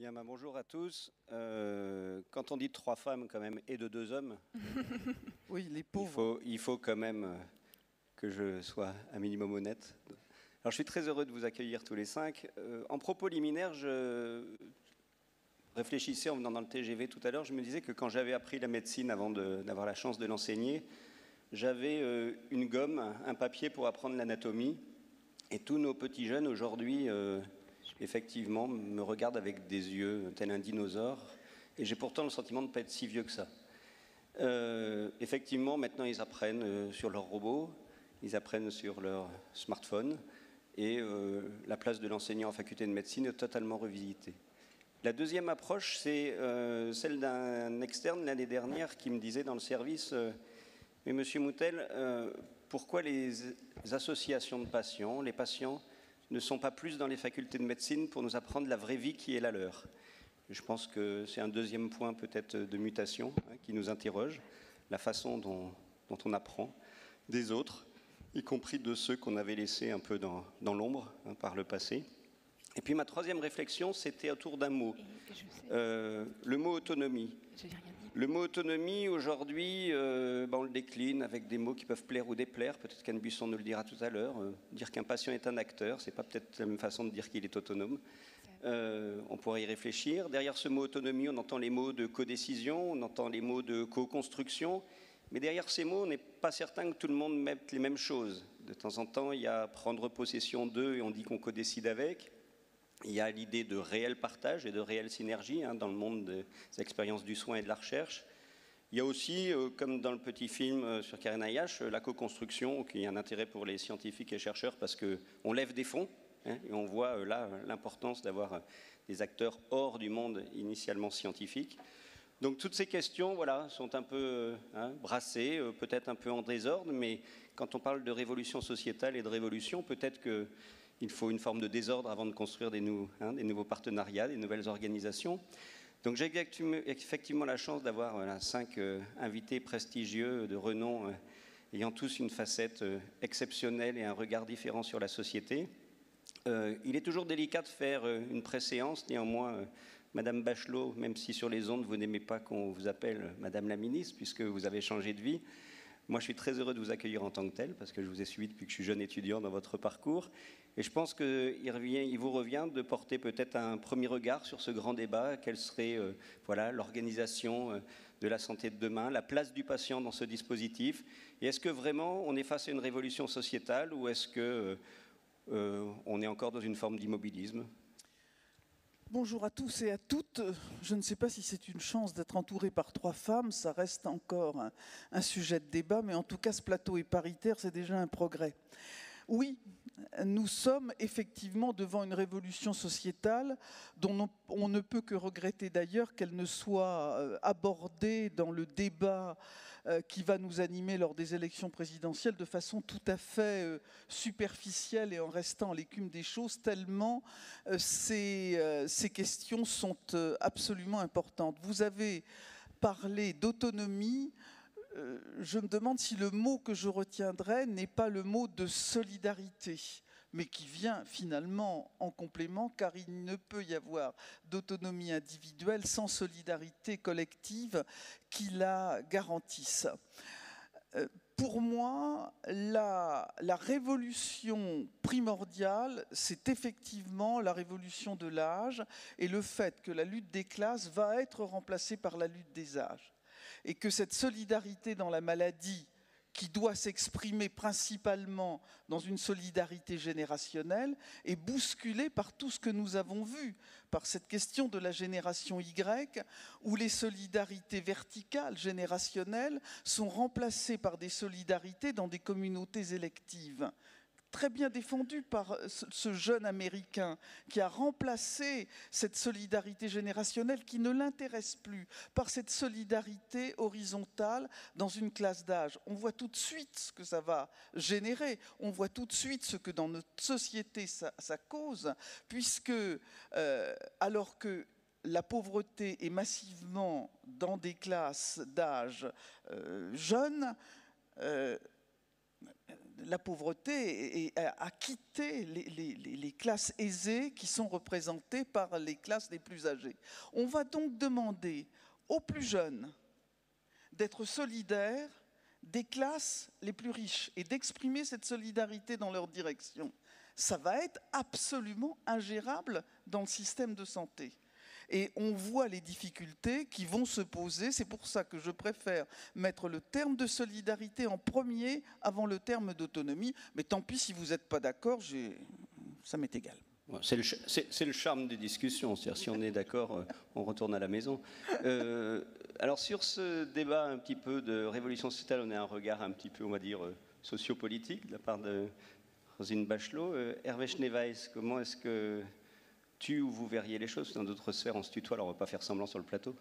Bien, bonjour à tous. Quand on dit 3 femmes quand même et de 2 hommes, oui, les pauvres. il faut quand même que je sois un minimum honnête. Alors je suis très heureux de vous accueillir tous les 5. En propos liminaire, je réfléchissais en venant dans le TGV tout à l'heure, je me disais que quand j'avais appris la médecine avant d'avoir la chance de l'enseigner, j'avais une gomme, un papier pour apprendre l'anatomie. Et tous nos petits jeunes aujourd'hui, effectivement, me regardent avec des yeux tel un dinosaure. Et j'ai pourtant le sentiment de ne pas être si vieux que ça. Effectivement, maintenant, ils apprennent sur leurs robots, ils apprennent sur leur smartphone. Et la place de l'enseignant en faculté de médecine est totalement revisitée. La deuxième approche, c'est celle d'un externe l'année dernière qui me disait dans le service mais Monsieur Moutel, pourquoi les associations de patients, les patients, ne sont pas plus dans les facultés de médecine pour nous apprendre la vraie vie qui est la leur? Je pense que c'est un deuxième point peut-être de mutation qui nous interroge, la façon dont on apprend des autres, y compris de ceux qu'on avait laissés un peu dans l'ombre par le passé. Et puis ma troisième réflexion, c'était autour d'un mot, le mot autonomie. Le mot autonomie, aujourd'hui, on le décline avec des mots qui peuvent plaire ou déplaire. Peut-être qu'Anne Buisson nous le dira tout à l'heure. Dire qu'un patient est un acteur, c'est pas peut-être la même façon de dire qu'il est autonome. On pourrait y réfléchir. Derrière ce mot autonomie, on entend les mots de codécision, on entend les mots de co-construction. Mais derrière ces mots, on n'est pas certain que tout le monde mette les mêmes choses. De temps en temps, il y a prendre possession d'eux et on dit qu'on codécide avec. Il y a l'idée de réel partage et de réelle synergie dans le monde des expériences du soin et de la recherche. Il y a aussi, comme dans le petit film sur Karen Ayash, la co-construction, qui a un intérêt pour les scientifiques et chercheurs parce qu'on lève des fonds, et on voit là l'importance d'avoir des acteurs hors du monde initialement scientifique. Donc toutes ces questions sont un peu brassées, peut-être un peu en désordre, mais quand on parle de révolution sociétale et de révolution, peut-être qu'il faut une forme de désordre avant de construire des nouveaux partenariats, des nouvelles organisations. Donc j'ai effectivement la chance d'avoir 5 invités prestigieux de renom, ayant tous une facette exceptionnelle et un regard différent sur la société. Il est toujours délicat de faire une préséance, néanmoins, Madame Bachelot, même si sur les ondes vous n'aimez pas qu'on vous appelle Madame la Ministre, puisque vous avez changé de vie, moi je suis très heureux de vous accueillir en tant que tel, parce que je vous ai suivi depuis que je suis jeune étudiant dans votre parcours, et je pense qu'il vous revient de porter peut-être un premier regard sur ce grand débat, quelle serait l'organisation de la santé de demain, la place du patient dans ce dispositif, et est-ce que vraiment on est face à une révolution sociétale, ou est-ce que on est encore dans une forme d'immobilisme? Bonjour à tous et à toutes. Je ne sais pas si c'est une chance d'être entouré par 3 femmes, ça reste encore un sujet de débat, mais en tout cas ce plateau est paritaire, c'est déjà un progrès. Oui, nous sommes effectivement devant une révolution sociétale dont on ne peut que regretter d'ailleurs qu'elle ne soit abordée dans le débat qui va nous animer lors des élections présidentielles de façon tout à fait superficielle et en restant à l'écume des choses, tellement ces questions sont absolument importantes. Vous avez parlé d'autonomie. Je me demande si le mot que je retiendrai n'est pas le mot de solidarité, mais qui vient finalement en complément, car il ne peut y avoir d'autonomie individuelle sans solidarité collective qui la garantisse. Pour moi, la révolution primordiale, c'est effectivement la révolution de l'âge et le fait que la lutte des classes va être remplacée par la lutte des âges. Et que cette solidarité dans la maladie, qui doit s'exprimer principalement dans une solidarité générationnelle, est bousculée par tout ce que nous avons vu, par cette question de la génération Y, où les solidarités verticales, générationnelles, sont remplacées par des solidarités dans des communautés électives. Très bien défendu par ce jeune Américain qui a remplacé cette solidarité générationnelle qui ne l'intéresse plus par cette solidarité horizontale dans une classe d'âge. On voit tout de suite ce que ça va générer, on voit tout de suite ce que dans notre société ça cause, puisque alors que la pauvreté est massivement dans des classes d'âge jeunes, la pauvreté a quitté les classes aisées qui sont représentées par les classes les plus âgées. On va donc demander aux plus jeunes d'être solidaires des classes les plus riches et d'exprimer cette solidarité dans leur direction. Ça va être absolument ingérable dans le système de santé. Et on voit les difficultés qui vont se poser. C'est pour ça que je préfère mettre le terme de solidarité en premier avant le terme d'autonomie. Mais tant pis si vous n'êtes pas d'accord, ça m'est égal. C'est le charme des discussions. C'est-à-dire, si on est d'accord, on retourne à la maison. Alors sur ce débat un petit peu de révolution sociétale, on a un regard un petit peu, on va dire, sociopolitique de la part de Roselyne Bachelot. Hervé Schneeweiss, comment est-ce que tu ou vous verriez les choses? Dans d'autres sphères, on se tutoie, alors on ne va pas faire semblant sur le plateau.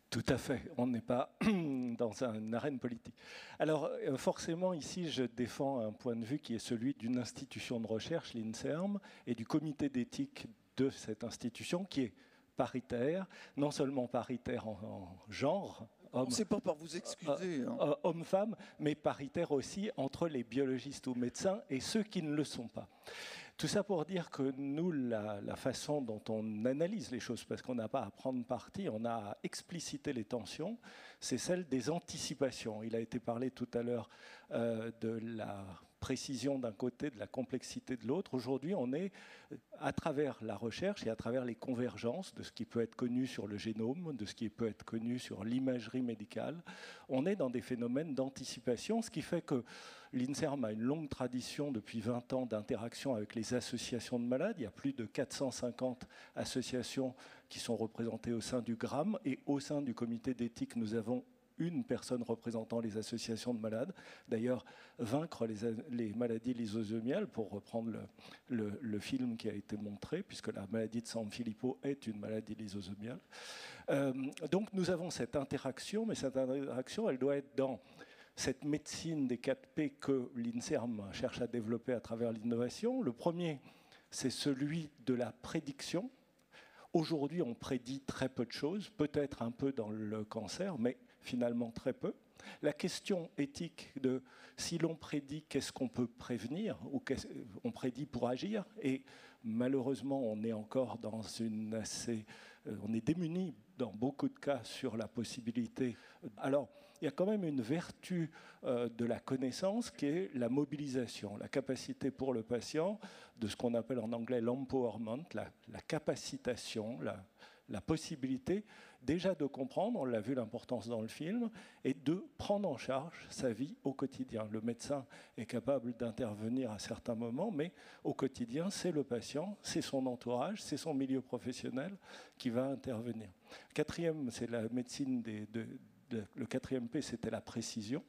Tout à fait, on n'est pas dans une arène politique. Alors forcément, ici, je défends un point de vue qui est celui d'une institution de recherche, l'INSERM, et du comité d'éthique de cette institution qui est paritaire, non seulement paritaire en genre, c'est pas par vous excuser. Hommes-femmes, mais paritaire aussi entre les biologistes ou médecins et ceux qui ne le sont pas. Tout ça pour dire que nous, la façon dont on analyse les choses, parce qu'on n'a pas à prendre parti, on a à expliciter les tensions, c'est celle des anticipations. Il a été parlé tout à l'heure de la précision d'un côté, de la complexité de l'autre. Aujourd'hui, on est, à travers la recherche et à travers les convergences de ce qui peut être connu sur le génome, de ce qui peut être connu sur l'imagerie médicale, on est dans des phénomènes d'anticipation, ce qui fait que l'INSERM a une longue tradition depuis 20 ans d'interaction avec les associations de malades. Il y a plus de 450 associations qui sont représentées au sein du GRAM, et au sein du comité d'éthique, nous avons une personne représentant les associations de malades. D'ailleurs, vaincre les maladies lysosomiales, pour reprendre le film qui a été montré, puisque la maladie de Sanfilippo est une maladie lysosomiale. Donc nous avons cette interaction, mais cette interaction, elle doit être dans cette médecine des 4P que l'INSERM cherche à développer à travers l'innovation. Le premier, c'est celui de la prédiction. Aujourd'hui, on prédit très peu de choses, peut-être un peu dans le cancer, mais finalement très peu. La question éthique de si l'on prédit, qu'est-ce qu'on peut prévenir, ou on prédit pour agir, et malheureusement, on est encore dans on est démuni dans beaucoup de cas sur la possibilité. Alors, il y a quand même une vertu de la connaissance qui est la mobilisation, la capacité pour le patient de ce qu'on appelle en anglais l'empowerment, la capacitation, la possibilité déjà de comprendre, on l'a vu l'importance dans le film, et de prendre en charge sa vie au quotidien. Le médecin est capable d'intervenir à certains moments, mais au quotidien, c'est le patient, c'est son entourage, c'est son milieu professionnel qui va intervenir. Quatrième, c'est la médecine le 4e P, c'était la précision.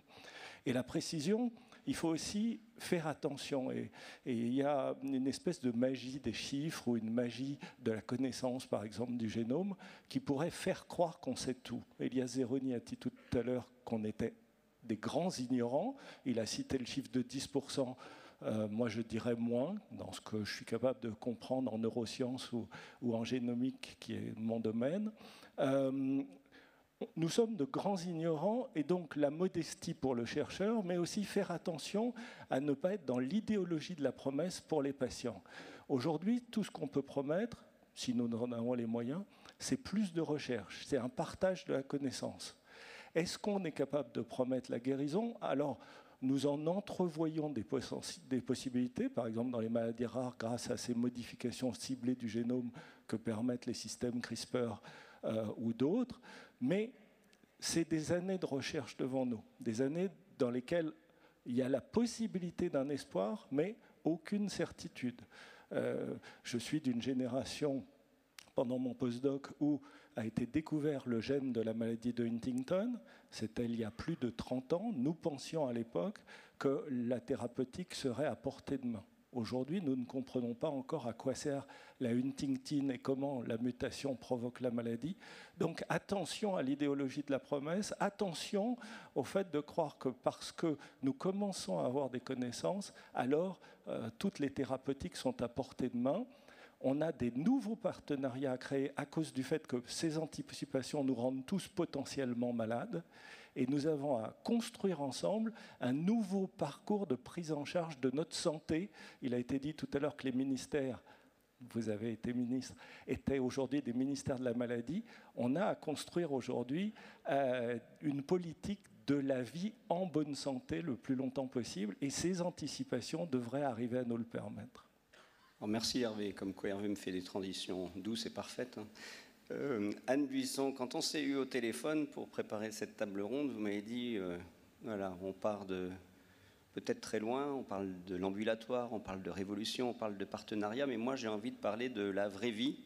Et la précision, il faut aussi faire attention. Et il y a une espèce de magie des chiffres ou une magie de la connaissance, par exemple, du génome, qui pourrait faire croire qu'on sait tout. Elias Zeroni a dit tout à l'heure qu'on était des grands ignorants. Il a cité le chiffre de 10%. Moi, je dirais moins, dans ce que je suis capable de comprendre en neurosciences ou en génomique, qui est mon domaine. Nous sommes de grands ignorants, et donc la modestie pour le chercheur, mais aussi faire attention à ne pas être dans l'idéologie de la promesse pour les patients. Aujourd'hui, tout ce qu'on peut promettre, si nous en avons les moyens, c'est plus de recherche, c'est un partage de la connaissance. Est-ce qu'on est capable de promettre la guérison? Alors, nous en entrevoyons des possibilités, par exemple dans les maladies rares, grâce à ces modifications ciblées du génome que permettent les systèmes CRISPR ou d'autres, mais c'est des années de recherche devant nous, des années dans lesquelles il y a la possibilité d'un espoir, mais aucune certitude. Je suis d'une génération, pendant mon postdoc, où a été découvert le gène de la maladie de Huntington. C'était il y a plus de 30 ans. Nous pensions à l'époque que la thérapeutique serait à portée de main. Aujourd'hui, nous ne comprenons pas encore à quoi sert la Huntington et comment la mutation provoque la maladie. Donc attention à l'idéologie de la promesse, attention au fait de croire que parce que nous commençons à avoir des connaissances, alors toutes les thérapeutiques sont à portée de main. On a des nouveaux partenariats à créer à cause du fait que ces anticipations nous rendent tous potentiellement malades. Et nous avons à construire ensemble un nouveau parcours de prise en charge de notre santé. Il a été dit tout à l'heure que les ministères, vous avez été ministre, étaient aujourd'hui des ministères de la maladie. On a à construire aujourd'hui une politique de la vie en bonne santé le plus longtemps possible, et ces anticipations devraient arriver à nous le permettre. Alors merci Hervé, comme quoi Hervé me fait des transitions douces et parfaites. Anne Buisson, quand on s'est eu au téléphone pour préparer cette table ronde, vous m'avez dit, voilà, on part de peut-être très loin, on parle de l'ambulatoire, on parle de révolution, on parle de partenariat, mais moi j'ai envie de parler de la vraie vie,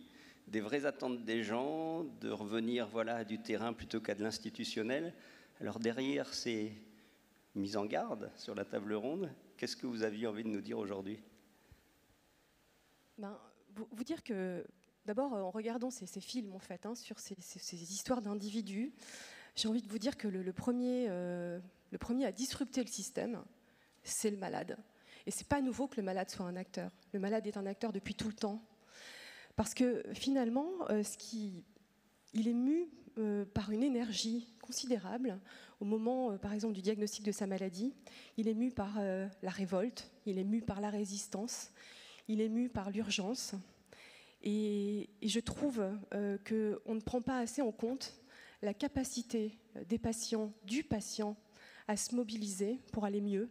des vraies attentes des gens, de revenir voilà, du terrain plutôt qu'à de l'institutionnel. Alors derrière ces mises en garde sur la table ronde, qu'est-ce que vous aviez envie de nous dire aujourd'hui ? Vous dire que, d'abord, en regardant ces films, en fait, sur ces histoires d'individus, j'ai envie de vous dire que le premier à disrupter le système, c'est le malade. Et c'est pas nouveau que le malade soit un acteur. Le malade est un acteur depuis tout le temps. Parce que, finalement, il est mu par une énergie considérable au moment, par exemple, du diagnostic de sa maladie. Il est mu par la révolte, il est mu par la résistance, il est mu par l'urgence. Et je trouve qu'on ne prend pas assez en compte la capacité des patients, du patient, à se mobiliser pour aller mieux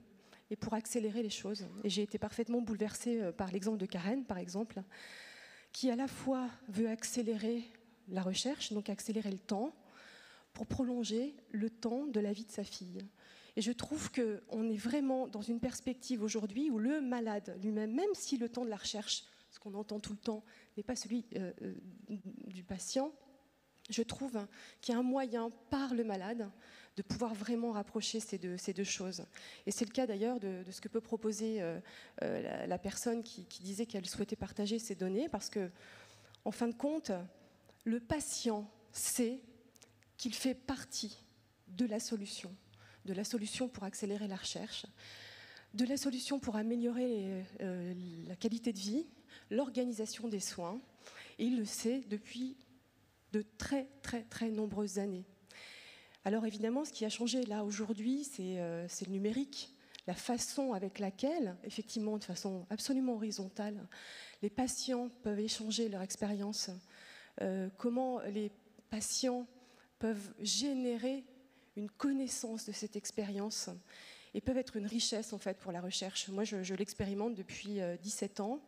et pour accélérer les choses. Et j'ai été parfaitement bouleversée par l'exemple de Karen, par exemple, qui à la fois veut accélérer la recherche, donc accélérer le temps, pour prolonger le temps de la vie de sa fille. Et je trouve qu'on est vraiment dans une perspective aujourd'hui où le malade lui-même, même si le temps de la recherche, ce qu'on entend tout le temps, n'est pas celui du patient, je trouve qu'il y a un moyen par le malade de pouvoir vraiment rapprocher ces deux choses. Et c'est le cas d'ailleurs de ce que peut proposer la personne qui disait qu'elle souhaitait partager ces données, parce que, en fin de compte, le patient sait qu'il fait partie de la solution pour accélérer la recherche, de la solution pour améliorer la qualité de vie, l'organisation des soins, et il le sait depuis de très très très nombreuses années. Alors évidemment, ce qui a changé là aujourd'hui, c'est le numérique, la façon avec laquelle, effectivement de façon absolument horizontale, les patients peuvent échanger leur expérience, comment les patients peuvent générer une connaissance de cette expérience et peuvent être une richesse en fait pour la recherche. Moi, je l'expérimente depuis 17 ans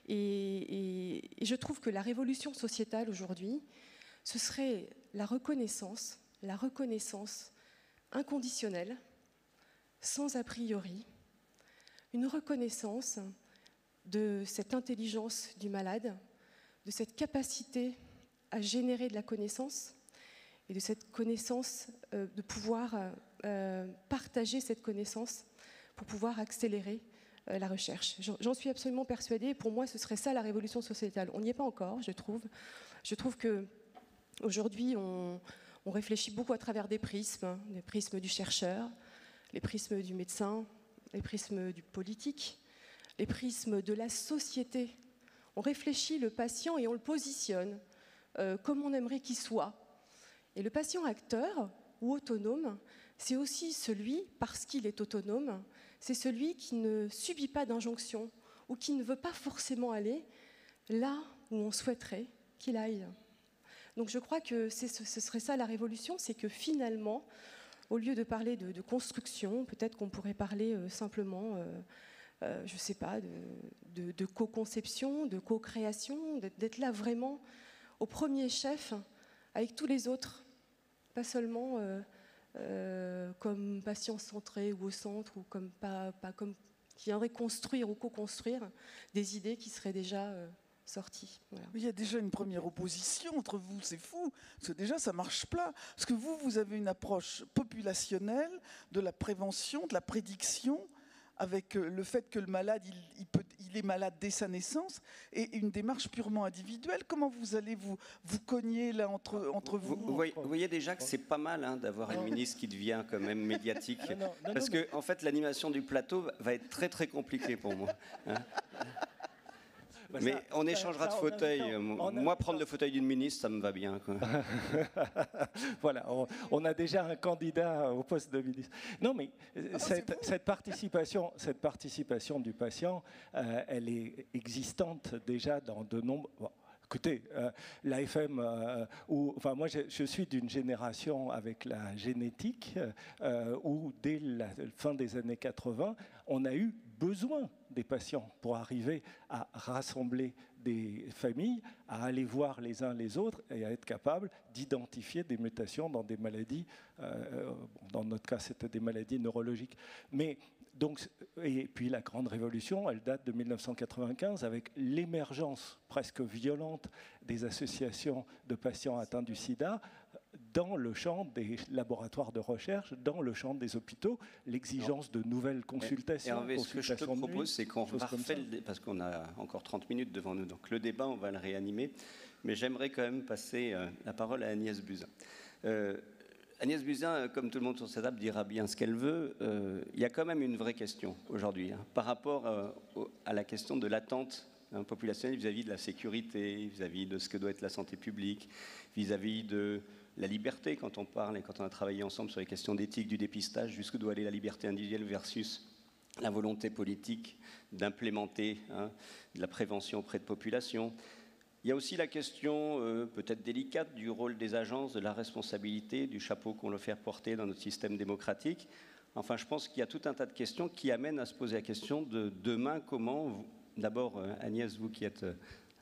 et je trouve que la révolution sociétale aujourd'hui, ce serait la reconnaissance inconditionnelle, sans a priori, une reconnaissance de cette intelligence du malade, de cette capacité à générer de la connaissance et de cette connaissance, de pouvoir partager cette connaissance pour pouvoir accélérer la recherche. J'en suis absolument persuadée. Pour moi, ce serait ça la révolution sociétale. On n'y est pas encore, je trouve. Je trouve qu'aujourd'hui, on réfléchit beaucoup à travers des prismes du chercheur, les prismes du médecin, les prismes du politique, les prismes de la société. On réfléchit le patient et on le positionne comme on aimerait qu'il soit. Et le patient acteur ou autonome, c'est aussi celui, parce qu'il est autonome, c'est celui qui ne subit pas d'injonction ou qui ne veut pas forcément aller là où on souhaiterait qu'il aille. Donc je crois que ce serait ça la révolution, c'est que finalement, au lieu de parler de construction, peut-être qu'on pourrait parler simplement, je ne sais pas, de co-conception, de co-création, d'être là vraiment au premier chef avec tous les autres, pas seulement comme patient centré ou au centre, ou comme pas comme qui aimerait construire ou co-construire des idées qui seraient déjà sorties. Voilà. Il y a déjà une première opposition entre vous, c'est fou, parce que déjà ça marche pas. Parce que vous avez une approche populationnelle de la prévention, de la prédiction, avec le fait que le malade, il est malade dès sa naissance, et une démarche purement individuelle. Comment vous allez vous cogner là entre vous? Vous voyez déjà que c'est pas mal d'avoir une ministre qui devient quand même médiatique, parce que en fait l'animation du plateau va être très très compliquée pour moi. Mais on échangera de fauteuil. Moi, prendre le fauteuil d'une ministre, ça me va bien, quoi. Voilà, on a déjà un candidat au poste de ministre. Non, mais cette participation du patient, elle est existante déjà dans de nombreux... Bon, écoutez, l'AFM, enfin moi je suis d'une génération avec la génétique où dès la fin des années 80, on a eu besoin des patients pour arriver à rassembler des familles, à aller voir les uns les autres et à être capable d'identifier des mutations dans des maladies. Dans notre cas, c'était des maladies neurologiques. Mais donc, et puis la grande révolution, elle date de 1995 avec l'émergence presque violente des associations de patients atteints du sida dans le champ des laboratoires de recherche, dans le champ des hôpitaux, l'exigence de nouvelles consultations. Hervé, ce que je te propose, c'est qu'on refait parce qu'on a encore 30 minutes devant nous, donc le débat, on va le réanimer, mais j'aimerais quand même passer la parole à Agnès Buzyn. Agnès Buzyn, comme tout le monde sur cette table dira bien ce qu'elle veut, il y a quand même une vraie question aujourd'hui par rapport à la question de l'attente populationnelle vis-à-vis de la sécurité, vis-à-vis de ce que doit être la santé publique, vis-à-vis de la liberté quand on parle et quand on a travaillé ensemble sur les questions d'éthique, du dépistage, jusqu'où doit aller la liberté individuelle versus la volonté politique d'implémenter de la prévention auprès de populations. Il y a aussi la question peut-être délicate du rôle des agences, de la responsabilité, du chapeau qu'on leur fait porter dans notre système démocratique. Enfin, je pense qu'il y a tout un tas de questions qui amènent à se poser la question de demain, comment, d'abord Agnès, vous qui êtes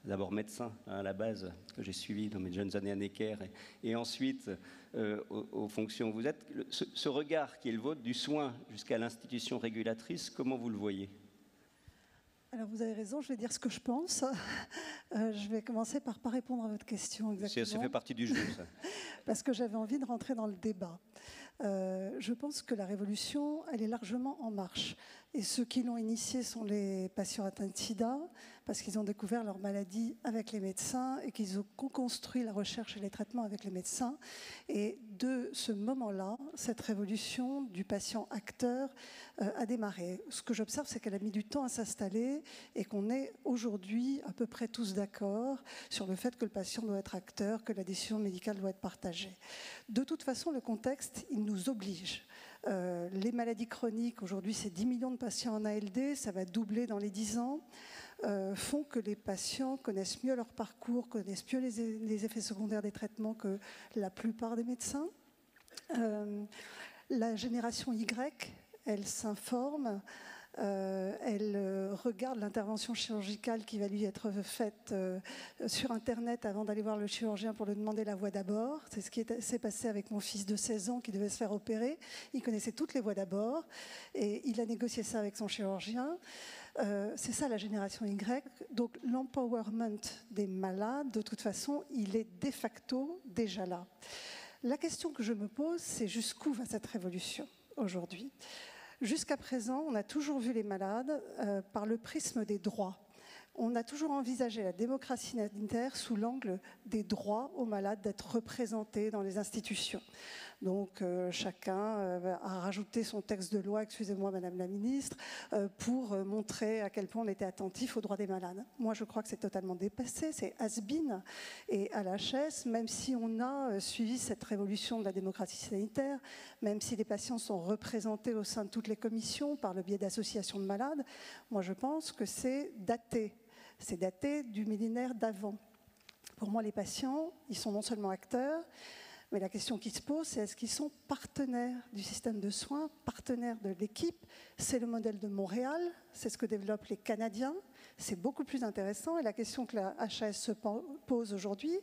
d'abord médecin à la base, que j'ai suivi dans mes jeunes années à Necker, et ensuite aux fonctions où vous êtes, ce regard qui est le vôtre du soin jusqu'à l'institution régulatrice, comment vous le voyez ? Alors vous avez raison, je vais dire ce que je pense. Je vais commencer par ne pas répondre à votre question exactement. Ça fait partie du jeu, ça. Parce que j'avais envie de rentrer dans le débat. Je pense que la révolution, elle est largement en marche. Et ceux qui l'ont initiée sont les patients atteints de sida, parce qu'ils ont découvert leur maladie avec les médecins et qu'ils ont co-construit la recherche et les traitements avec les médecins. Et de ce moment-là, cette révolution du patient acteur a démarré. Ce que j'observe, c'est qu'elle a mis du temps à s'installer et qu'on est aujourd'hui à peu près tous d'accord sur le fait que le patient doit être acteur, que la décision médicale doit être partagée. De toute façon, le contexte, il nous oblige. Les maladies chroniques, aujourd'hui c'est 10 millions de patients en ALD, ça va doubler dans les 10 ans, font que les patients connaissent mieux leur parcours, connaissent mieux les effets secondaires des traitements que la plupart des médecins. La génération Y, elle s'informe, elle regarde l'intervention chirurgicale qui va lui être faite sur Internet avant d'aller voir le chirurgien pour lui demander la voie d'abord. C'est ce qui s'est passé avec mon fils de 16 ans qui devait se faire opérer. Il connaissait toutes les voies d'abord et il a négocié ça avec son chirurgien. C'est ça la génération Y. Donc l'empowerment des malades, de toute façon, il est de facto déjà là. La question que je me pose, c'est jusqu'où va cette révolution aujourd'hui ? Jusqu'à présent, on a toujours vu les malades par le prisme des droits. On a toujours envisagé la démocratie sanitaire sous l'angle des droits aux malades d'être représentés dans les institutions. Donc chacun a rajouté son texte de loi, excusez-moi Madame la Ministre, pour montrer à quel point on était attentif aux droits des malades. Moi je crois que c'est totalement dépassé, c'est has-been. Et à l'HS, même si on a suivi cette révolution de la démocratie sanitaire, même si les patients sont représentés au sein de toutes les commissions par le biais d'associations de malades, moi je pense que c'est daté. C'est daté du millénaire d'avant. Pour moi, les patients, ils sont non seulement acteurs, mais la question qui se pose, c'est est-ce qu'ils sont partenaires du système de soins, partenaires de l'équipe? C'est le modèle de Montréal, c'est ce que développent les Canadiens. C'est beaucoup plus intéressant. Et la question que la HAS se pose aujourd'hui,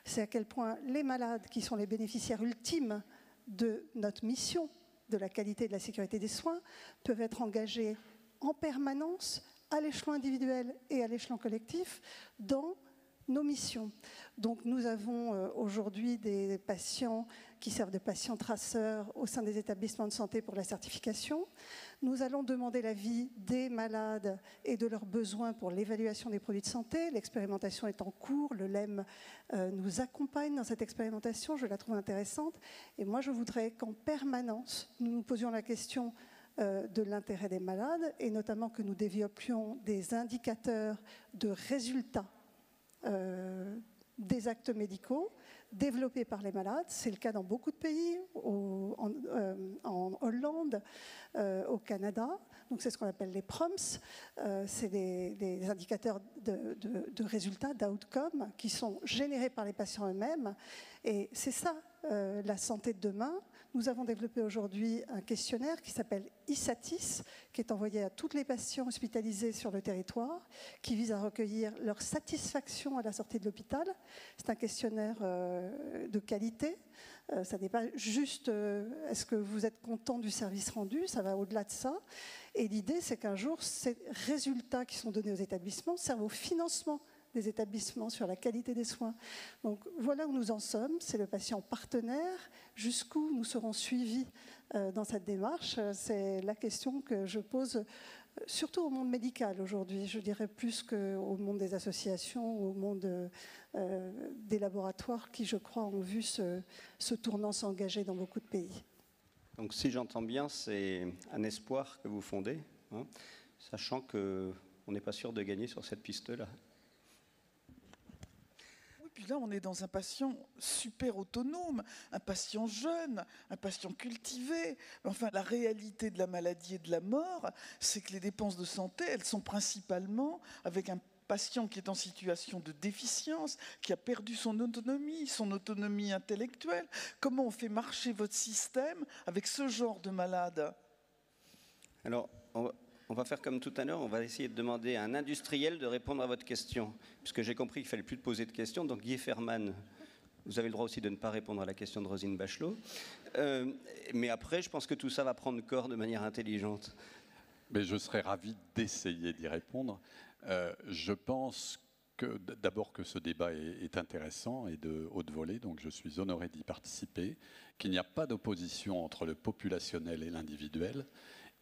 c'est à quel point les malades, qui sont les bénéficiaires ultimes de notre mission, de la qualité et de la sécurité des soins, peuvent être engagés en permanence à l'échelon individuel et à l'échelon collectif dans nos missions. Donc nous avons aujourd'hui des patients qui servent de patients traceurs au sein des établissements de santé pour la certification. Nous allons demander l'avis des malades et de leurs besoins pour l'évaluation des produits de santé. L'expérimentation est en cours, le LEM nous accompagne dans cette expérimentation, je la trouve intéressante. Et moi je voudrais qu'en permanence, nous nous posions la question de l'intérêt des malades, et notamment que nous développions des indicateurs de résultats des actes médicaux développés par les malades. C'est le cas dans beaucoup de pays, en Hollande, au Canada. Donc c'est ce qu'on appelle les PROMS. C'est des indicateurs de résultats, d'outcomes, qui sont générés par les patients eux-mêmes. Et c'est ça, la santé de demain. Nous avons développé aujourd'hui un questionnaire qui s'appelle ISATIS, qui est envoyé à tous les patients hospitalisés sur le territoire, qui vise à recueillir leur satisfaction à la sortie de l'hôpital. C'est un questionnaire de qualité. Ça n'est pas juste est-ce que vous êtes content du service rendu, ça va au-delà de ça. Et l'idée, c'est qu'un jour, ces résultats qui sont donnés aux établissements servent au financement des établissements sur la qualité des soins. Donc voilà où nous en sommes, c'est le patient partenaire, jusqu'où nous serons suivis dans cette démarche. C'est la question que je pose surtout au monde médical aujourd'hui, je dirais plus qu'au monde des associations, au monde des laboratoires qui, je crois, ont vu ce tournant s'engager dans beaucoup de pays. Donc si j'entends bien, c'est un espoir que vous fondez, hein, sachant qu'on n'est pas sûr de gagner sur cette piste-là. Puis là, on est dans un patient super autonome, un patient jeune, un patient cultivé. Enfin, la réalité de la maladie et de la mort, c'est que les dépenses de santé, elles sont principalement avec un patient qui est en situation de déficience, qui a perdu son autonomie intellectuelle. Comment on fait marcher votre système avec ce genre de malade? Alors, on va faire comme tout à l'heure, on va essayer de demander à un industriel de répondre à votre question, puisque j'ai compris qu'il ne fallait plus de poser de questions. Donc Guy Ferman, vous avez le droit aussi de ne pas répondre à la question de Roselyne Bachelot. Mais après, je pense que tout ça va prendre corps de manière intelligente. Mais je serais ravi d'essayer d'y répondre. Je pense que d'abord que ce débat est intéressant et de haute volée, donc je suis honoré d'y participer, qu'il n'y a pas d'opposition entre le populationnel et l'individuel,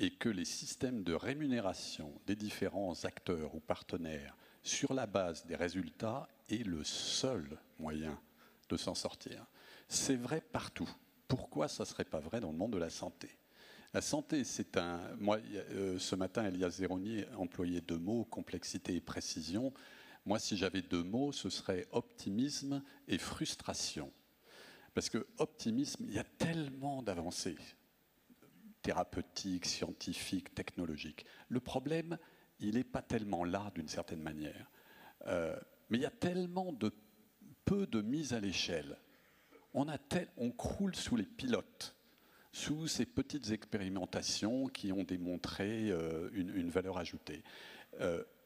et que les systèmes de rémunération des différents acteurs ou partenaires sur la base des résultats est le seul moyen de s'en sortir. C'est vrai partout. Pourquoi ça ne serait pas vrai dans le monde de la santé? La santé, c'est un... Moi, ce matin, Elias Zeroni employait 2 mots, complexité et précision. Moi, si j'avais 2 mots, ce serait optimisme et frustration. Parce que optimisme, il y a tellement d'avancées thérapeutiques, scientifiques, technologiques. Le problème, il n'est pas tellement là d'une certaine manière. Mais il y a tellement de peu de mise à l'échelle. On croule sous les pilotes, sous ces petites expérimentations qui ont démontré une valeur ajoutée.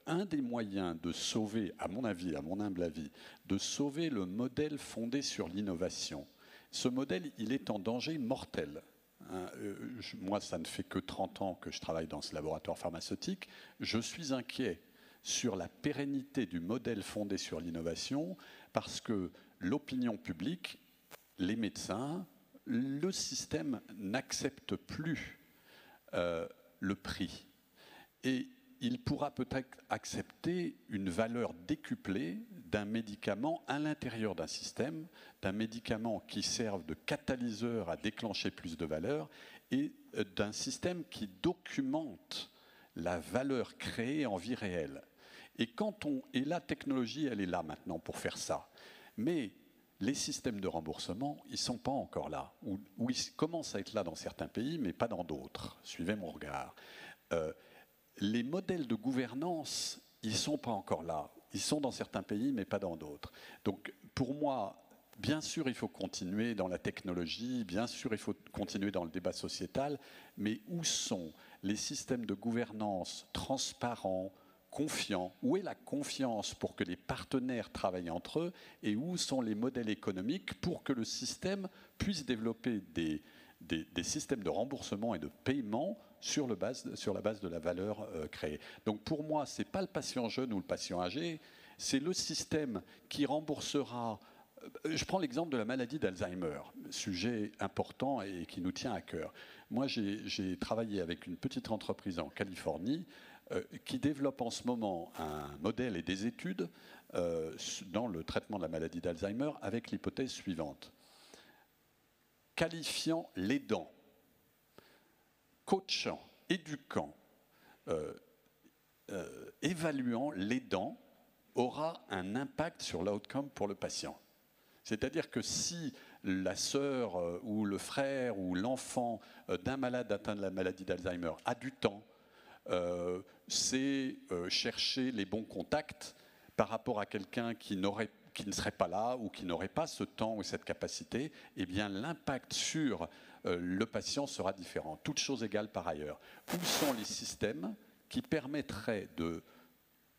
Un des moyens de sauver, à mon avis, à mon humble avis, de sauver le modèle fondé sur l'innovation, ce modèle, il est en danger mortel. Moi, ça ne fait que 30 ans que je travaille dans ce laboratoire pharmaceutique. Je suis inquiet sur la pérennité du modèle fondé sur l'innovation parce que l'opinion publique, les médecins, le système n'accepte plus le prix. Et il pourra peut-être accepter une valeur décuplée d'un médicament à l'intérieur d'un système, d'un médicament qui serve de catalyseur à déclencher plus de valeur et d'un système qui documente la valeur créée en vie réelle. Et la technologie, elle est là maintenant pour faire ça. Mais les systèmes de remboursement, ils ne sont pas encore là. Ou ils commencent à être là dans certains pays, mais pas dans d'autres. Suivez mon regard. Les modèles de gouvernance, ils ne sont pas encore là. Ils sont dans certains pays, mais pas dans d'autres. Donc, pour moi, bien sûr, il faut continuer dans la technologie, bien sûr, il faut continuer dans le débat sociétal, mais où sont les systèmes de gouvernance transparents, confiants? Où est la confiance pour que les partenaires travaillent entre eux? Et où sont les modèles économiques pour que le système puisse développer des systèmes de remboursement et de paiement sur la base de la valeur créée. Donc pour moi, ce n'est pas le patient jeune ou le patient âgé, c'est le système qui remboursera. Je prends l'exemple de la maladie d'Alzheimer, sujet important et qui nous tient à cœur. Moi, j'ai travaillé avec une petite entreprise en Californie qui développe en ce moment un modèle et des études dans le traitement de la maladie d'Alzheimer avec l'hypothèse suivante. Qualifiant l'aidant, coachant, éduquant, évaluant l'aidant aura un impact sur l'outcome pour le patient. C'est-à-dire que si la sœur ou le frère ou l'enfant d'un malade atteint de la maladie d'Alzheimer a du temps, c'est chercher les bons contacts par rapport à quelqu'un qui ne serait pas là ou qui n'aurait pas ce temps ou cette capacité, eh bien l'impact sur le patient sera différent. Toutes choses égales par ailleurs. Où sont les systèmes qui permettraient de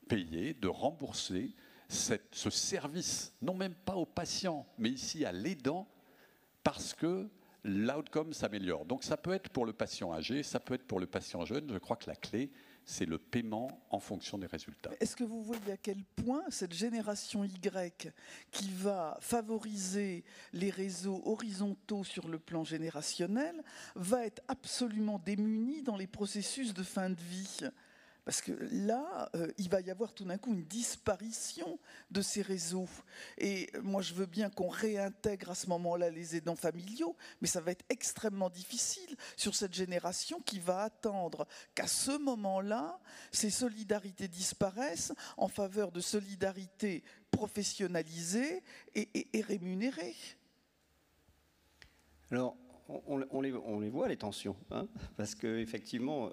payer, de rembourser ce service, non même pas au patient, mais ici à l'aidant, parce que l'outcome s'améliore. Donc ça peut être pour le patient âgé, ça peut être pour le patient jeune. Je crois que la clé, c'est le paiement en fonction des résultats. Est-ce que vous voyez à quel point cette génération Y, qui va favoriser les réseaux horizontaux sur le plan générationnel, va être absolument démunie dans les processus de fin de vie ? Parce que là, il va y avoir tout d'un coup une disparition de ces réseaux. Et moi, je veux bien qu'on réintègre à ce moment-là les aidants familiaux, mais ça va être extrêmement difficile sur cette génération qui va attendre qu'à ce moment-là, ces solidarités disparaissent en faveur de solidarités professionnalisées et rémunérées. Alors, on les voit, les tensions, hein, parce qu'effectivement,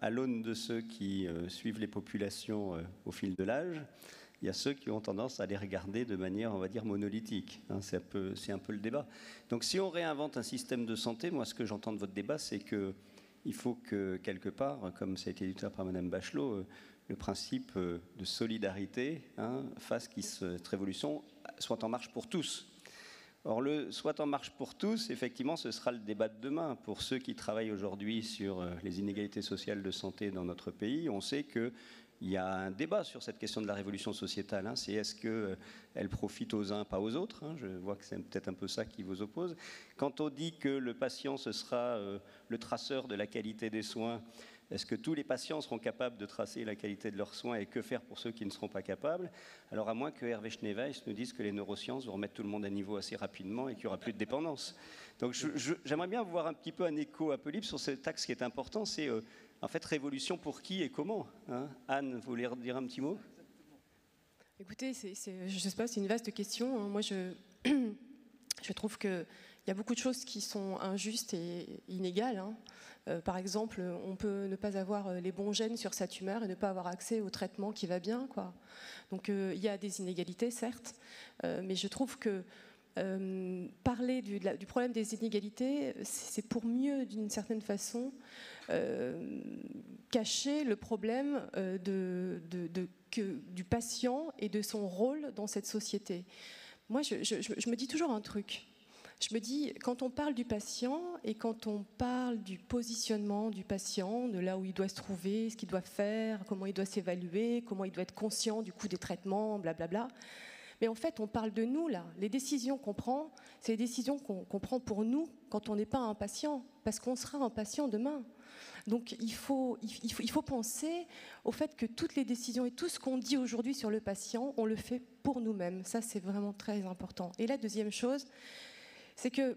à l'aune de ceux qui suivent les populations au fil de l'âge, il y a ceux qui ont tendance à les regarder de manière, on va dire, monolithique. Hein, c'est un peu le débat. Donc si on réinvente un système de santé, moi ce que j'entends de votre débat, c'est qu'il faut que, quelque part, comme ça a été dit tout à l'heure par Mme Bachelot, le principe de solidarité fasse que cette révolution soit en marche pour tous. Or, le soit en marche pour tous, effectivement, ce sera le débat de demain. Pour ceux qui travaillent aujourd'hui sur les inégalités sociales de santé dans notre pays, on sait qu'il y a un débat sur cette question de la révolution sociétale. Hein. C'est est-ce qu'elle profite aux uns, pas aux autres, hein. Je vois que c'est peut-être un peu ça qui vous oppose. Quand on dit que le patient, ce sera le traceur de la qualité des soins, est-ce que tous les patients seront capables de tracer la qualité de leurs soins et que faire pour ceux qui ne seront pas capables? Alors à moins que Hervé Schneeweiss nous dise que les neurosciences vont remettre tout le monde à niveau assez rapidement et qu'il n'y aura plus de dépendance. Donc j'aimerais bien voir un petit peu un écho un peu libre sur cet axe qui est important, c'est en fait révolution pour qui et comment, hein. Anne, vous voulez dire un petit mot? Écoutez, je ne sais pas, c'est une vaste question. Hein. Moi, je trouve qu'il y a beaucoup de choses qui sont injustes et inégales. Hein. Par exemple, on peut ne pas avoir les bons gènes sur sa tumeur et ne pas avoir accès au traitement qui va bien, quoi. Donc il y a des inégalités, certes, mais je trouve que parler du problème des inégalités, c'est pour mieux, d'une certaine façon, cacher le problème du patient et de son rôle dans cette société. Moi, je me dis toujours un truc. Je me dis, quand on parle du patient et quand on parle du positionnement du patient, de là où il doit se trouver, ce qu'il doit faire, comment il doit s'évaluer, comment il doit être conscient du coût des traitements, blablabla. Mais en fait, on parle de nous, là. Les décisions qu'on prend, c'est les décisions qu'on prend pour nous quand on n'est pas un patient, parce qu'on sera un patient demain. Donc il faut penser au fait que toutes les décisions et tout ce qu'on dit aujourd'hui sur le patient, on le fait pour nous-mêmes. Ça, c'est vraiment très important. Et la deuxième chose, c'est que,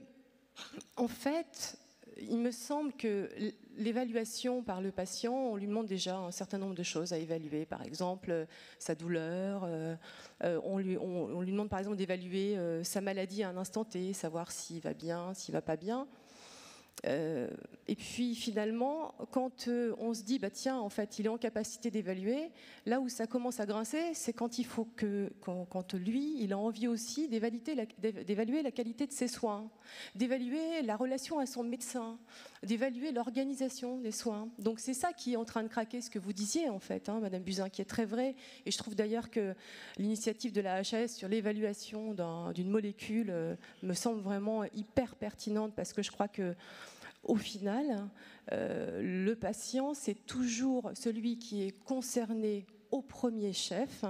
en fait, il me semble que l'évaluation par le patient, on lui demande déjà un certain nombre de choses à évaluer. Par exemple, sa douleur, on lui demande par exemple d'évaluer sa maladie à un instant T, savoir s'il va bien, s'il ne va pas bien. Et puis finalement, quand on se dit, bah tiens, en fait, il est en capacité d'évaluer, là où ça commence à grincer, c'est quand quand lui, il a envie aussi d'évaluer la qualité de ses soins, d'évaluer la relation à son médecin, d'évaluer l'organisation des soins. Donc c'est ça qui est en train de craquer, ce que vous disiez en fait, hein, Madame Buzyn, qui est très vrai. Et je trouve d'ailleurs que l'initiative de la HAS sur l'évaluation d'une molécule me semble vraiment hyper pertinente, parce que je crois que au final, le patient, c'est toujours celui qui est concerné au premier chef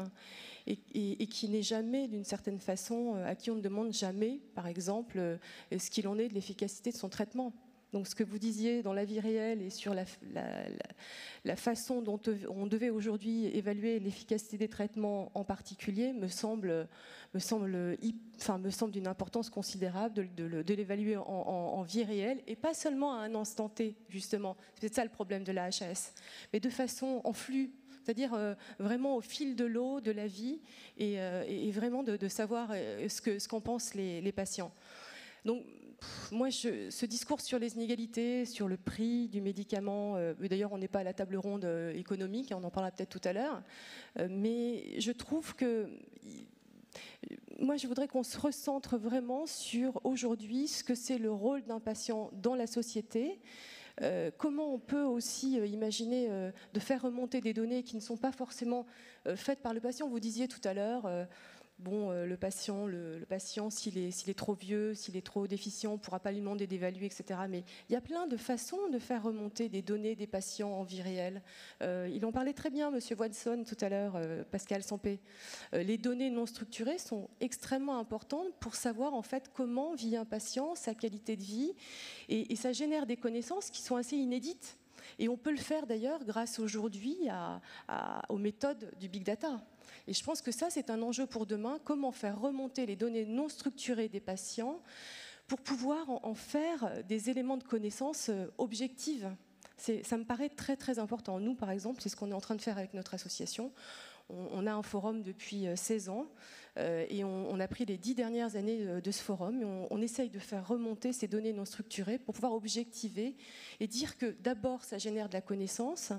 et qui n'est jamais, d'une certaine façon, à qui on ne demande jamais, par exemple, ce qu'il en est de l'efficacité de son traitement. Donc ce que vous disiez dans la vie réelle et sur la façon dont on devait aujourd'hui évaluer l'efficacité des traitements en particulier me semble d'une importance considérable de l'évaluer en vie réelle et pas seulement à un instant T, justement. C'est ça le problème de la HAS, mais de façon en flux. C'est-à-dire vraiment au fil de l'eau, de la vie, et vraiment de savoir ce qu'en pensent les patients. Donc, moi, ce discours sur les inégalités, sur le prix du médicament, d'ailleurs, on n'est pas à la table ronde économique, on en parlera peut-être tout à l'heure, mais je trouve que... Moi, je voudrais qu'on se recentre vraiment sur aujourd'hui ce que c'est le rôle d'un patient dans la société. Comment on peut aussi imaginer de faire remonter des données qui ne sont pas forcément faites par le patient. Vous disiez tout à l'heure, le patient s'il est trop vieux, s'il est trop déficient, on ne pourra pas lui demander d'évaluer, etc. Mais il y a plein de façons de faire remonter des données des patients en vie réelle. Il en parlait très bien, M. Watson, tout à l'heure, Pascal Sampé. Les données non structurées sont extrêmement importantes pour savoir en fait comment vit un patient, sa qualité de vie, et ça génère des connaissances qui sont assez inédites. Et on peut le faire d'ailleurs grâce aujourd'hui aux méthodes du big data. Et je pense que ça, c'est un enjeu pour demain, comment faire remonter les données non structurées des patients pour pouvoir en faire des éléments de connaissance objectifs. Ça me paraît très très important. Nous, par exemple, c'est ce qu'on est en train de faire avec notre association. On a un forum depuis 16 ans et on a pris les 10 dernières années de ce forum et on essaye de faire remonter ces données non structurées pour pouvoir objectiver et dire que d'abord, ça génère de la connaissance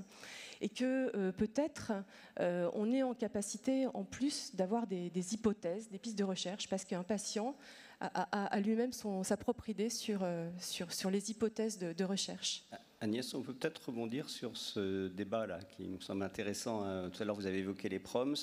et que peut-être on est en capacité en plus d'avoir des hypothèses, des pistes de recherche, parce qu'un patient a lui-même sa propre idée sur les hypothèses de recherche. Agnès, on peut peut-être rebondir sur ce débat-là qui me semble intéressant. Tout à l'heure, vous avez évoqué les proms.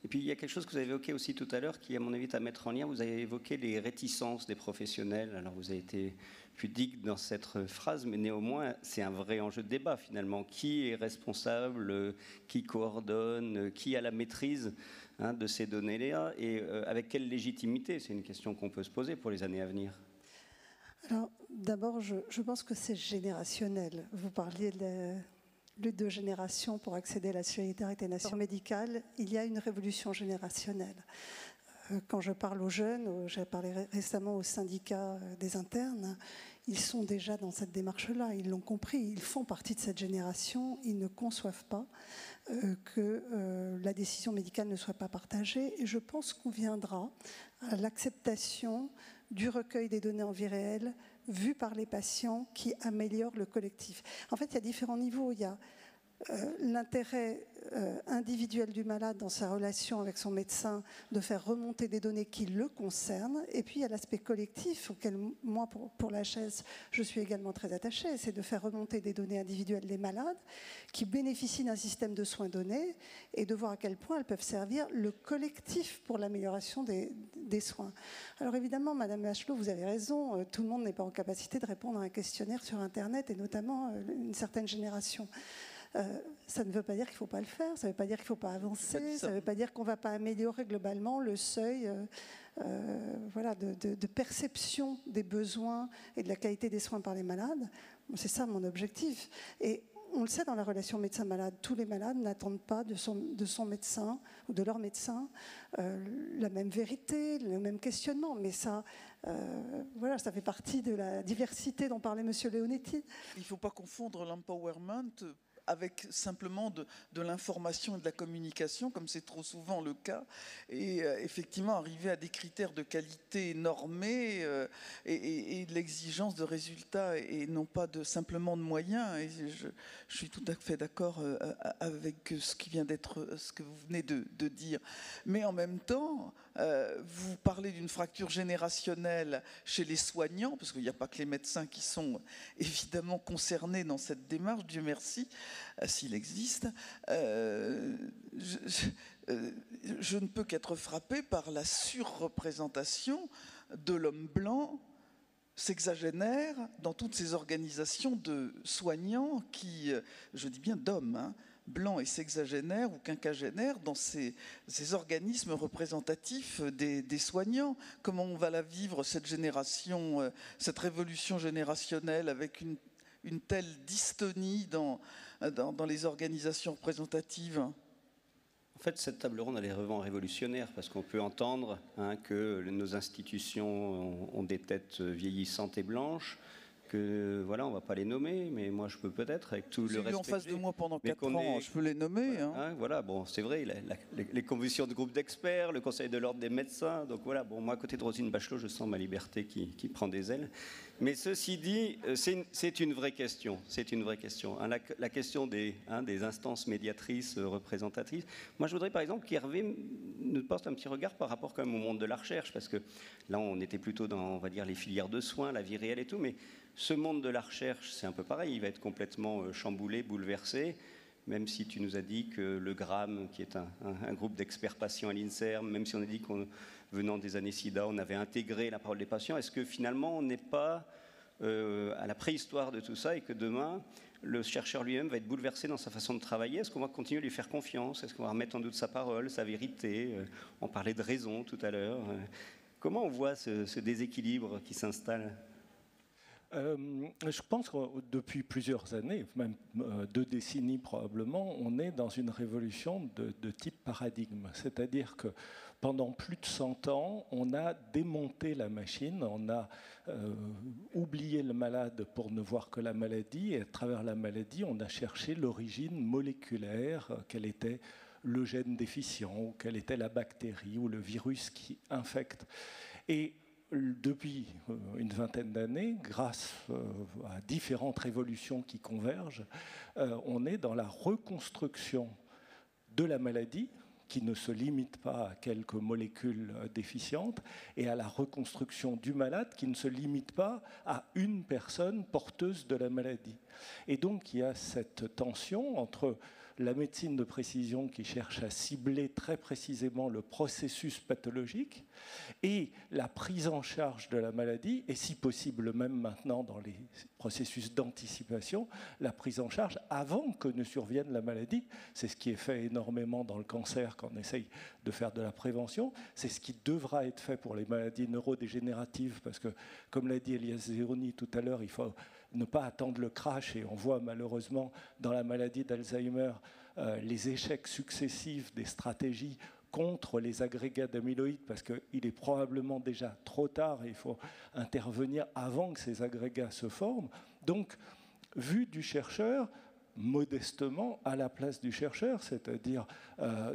Et puis, il y a quelque chose que vous avez évoqué aussi tout à l'heure qui, à mon avis, est à mettre en lien. Vous avez évoqué les réticences des professionnels. Alors, vous avez été pudique dans cette phrase, mais néanmoins, c'est un vrai enjeu de débat, finalement. Qui est responsable? Qui coordonne? Qui a la maîtrise de ces données-là? Et avec quelle légitimité? C'est une question qu'on peut se poser pour les années à venir. Alors, d'abord, je pense que c'est générationnel. Vous parliez de lutte de génération pour accéder à la solidarité nationale médicale. Il y a une révolution générationnelle. Quand je parle aux jeunes, j'ai parlé récemment au syndicat des internes, ils sont déjà dans cette démarche-là, ils l'ont compris, ils font partie de cette génération, ils ne conçoivent pas que la décision médicale ne soit pas partagée. Et je pense qu'on viendra à l'acceptation du recueil des données en vie réelle vues par les patients qui améliorent le collectif. En fait, il y a différents niveaux. Il y a l'intérêt individuel du malade dans sa relation avec son médecin de faire remonter des données qui le concernent. Et puis, il y a l'aspect collectif auquel moi, pour la HAS, je suis également très attachée. C'est de faire remonter des données individuelles des malades qui bénéficient d'un système de soins donné et de voir à quel point elles peuvent servir le collectif pour l'amélioration des soins. Alors évidemment, Madame Bachelot, vous avez raison, tout le monde n'est pas en capacité de répondre à un questionnaire sur Internet et notamment une certaine génération. Ça ne veut pas dire qu'il ne faut pas le faire, ça ne veut pas dire qu'il ne faut pas avancer, ça ne veut pas dire qu'on ne va pas améliorer globalement le seuil de perception des besoins et de la qualité des soins par les malades. C'est ça mon objectif. Et on le sait dans la relation médecin-malade, tous les malades n'attendent pas de son médecin ou de leur médecin la même vérité, le même questionnement. Mais ça, ça fait partie de la diversité dont parlait M. Leonetti. Il ne faut pas confondre l'empowerment avec simplement de l'information et de la communication, comme c'est trop souvent le cas, et effectivement arriver à des critères de qualité normés et de l'exigence de résultats et non pas simplement de moyens. Et je suis tout à fait d'accord avec ce que vous venez de dire. Mais en même temps, vous parlez d'une fracture générationnelle chez les soignants, parce qu'il n'y a pas que les médecins qui sont évidemment concernés dans cette démarche, Dieu merci, s'il existe. Je ne peux qu'être frappé par la surreprésentation de l'homme blanc sexagénaire dans toutes ces organisations de soignants qui, je dis bien d'hommes, blancs et sexagénaires ou quinquagénaires dans ces organismes représentatifs des soignants. Comment on va la vivre, cette génération, cette révolution générationnelle avec une telle dystonie dans les organisations représentatives? En fait, cette table ronde, elle est vraiment révolutionnaire parce qu'on peut entendre que nos institutions ont des têtes vieillissantes et blanches, que voilà, on ne va pas les nommer, mais moi je peux peut-être, avec tout le respect. En face de moi pendant 4 ans, je peux les nommer. Voilà, bon, c'est vrai, les conventions de groupe d'experts, le Conseil de l'ordre des médecins, donc voilà, bon, moi à côté de Roselyne Bachelot, je sens ma liberté qui prend des ailes. Mais ceci dit, c'est une vraie question. C'est une vraie question. La question des instances médiatrices, représentatives. Moi, je voudrais par exemple qu'Hervé nous porte un petit regard par rapport quand même au monde de la recherche, parce que là, on était plutôt dans, on va dire, les filières de soins, la vie réelle et tout, mais ce monde de la recherche, c'est un peu pareil. Il va être complètement chamboulé, bouleversé, même si tu nous as dit que le GRAM, qui est un groupe d'experts patients à l'INSERM, même si on a dit qu'on venant des années SIDA, on avait intégré la parole des patients. Est-ce que finalement, on n'est pas à la préhistoire de tout ça et que demain, le chercheur lui-même va être bouleversé dans sa façon de travailler? Est-ce qu'on va continuer à lui faire confiance? Est-ce qu'on va remettre en doute sa parole, sa vérité? On parlait de raison tout à l'heure. Comment on voit ce déséquilibre qui s'installe? Je pense que depuis plusieurs années, même 2 décennies probablement, on est dans une révolution de type paradigme. C'est-à-dire que pendant plus de 100 ans, on a démonté la machine, on a oublié le malade pour ne voir que la maladie, et à travers la maladie, on a cherché l'origine moléculaire, quel était le gène déficient, ou quelle était la bactérie ou le virus qui infecte. Et depuis une vingtaine d'années, grâce à différentes révolutions qui convergent, on est dans la reconstruction de la maladie, qui ne se limite pas à quelques molécules déficientes, et à la reconstruction du malade, qui ne se limite pas à une personne porteuse de la maladie. Et donc il y a cette tension entre la médecine de précision qui cherche à cibler très précisément le processus pathologique et la prise en charge de la maladie, et si possible même maintenant dans les processus d'anticipation, la prise en charge avant que ne survienne la maladie. C'est ce qui est fait énormément dans le cancer quand on essaye de faire de la prévention. C'est ce qui devra être fait pour les maladies neurodégénératives parce que, comme l'a dit Elias Zeroni tout à l'heure, il faut ne pas attendre le crash, et on voit malheureusement dans la maladie d'Alzheimer les échecs successifs des stratégies contre les agrégats d'amyloïdes parce qu'il est probablement déjà trop tard et il faut intervenir avant que ces agrégats se forment. Donc, vue du chercheur, modestement à la place du chercheur, c'est-à-dire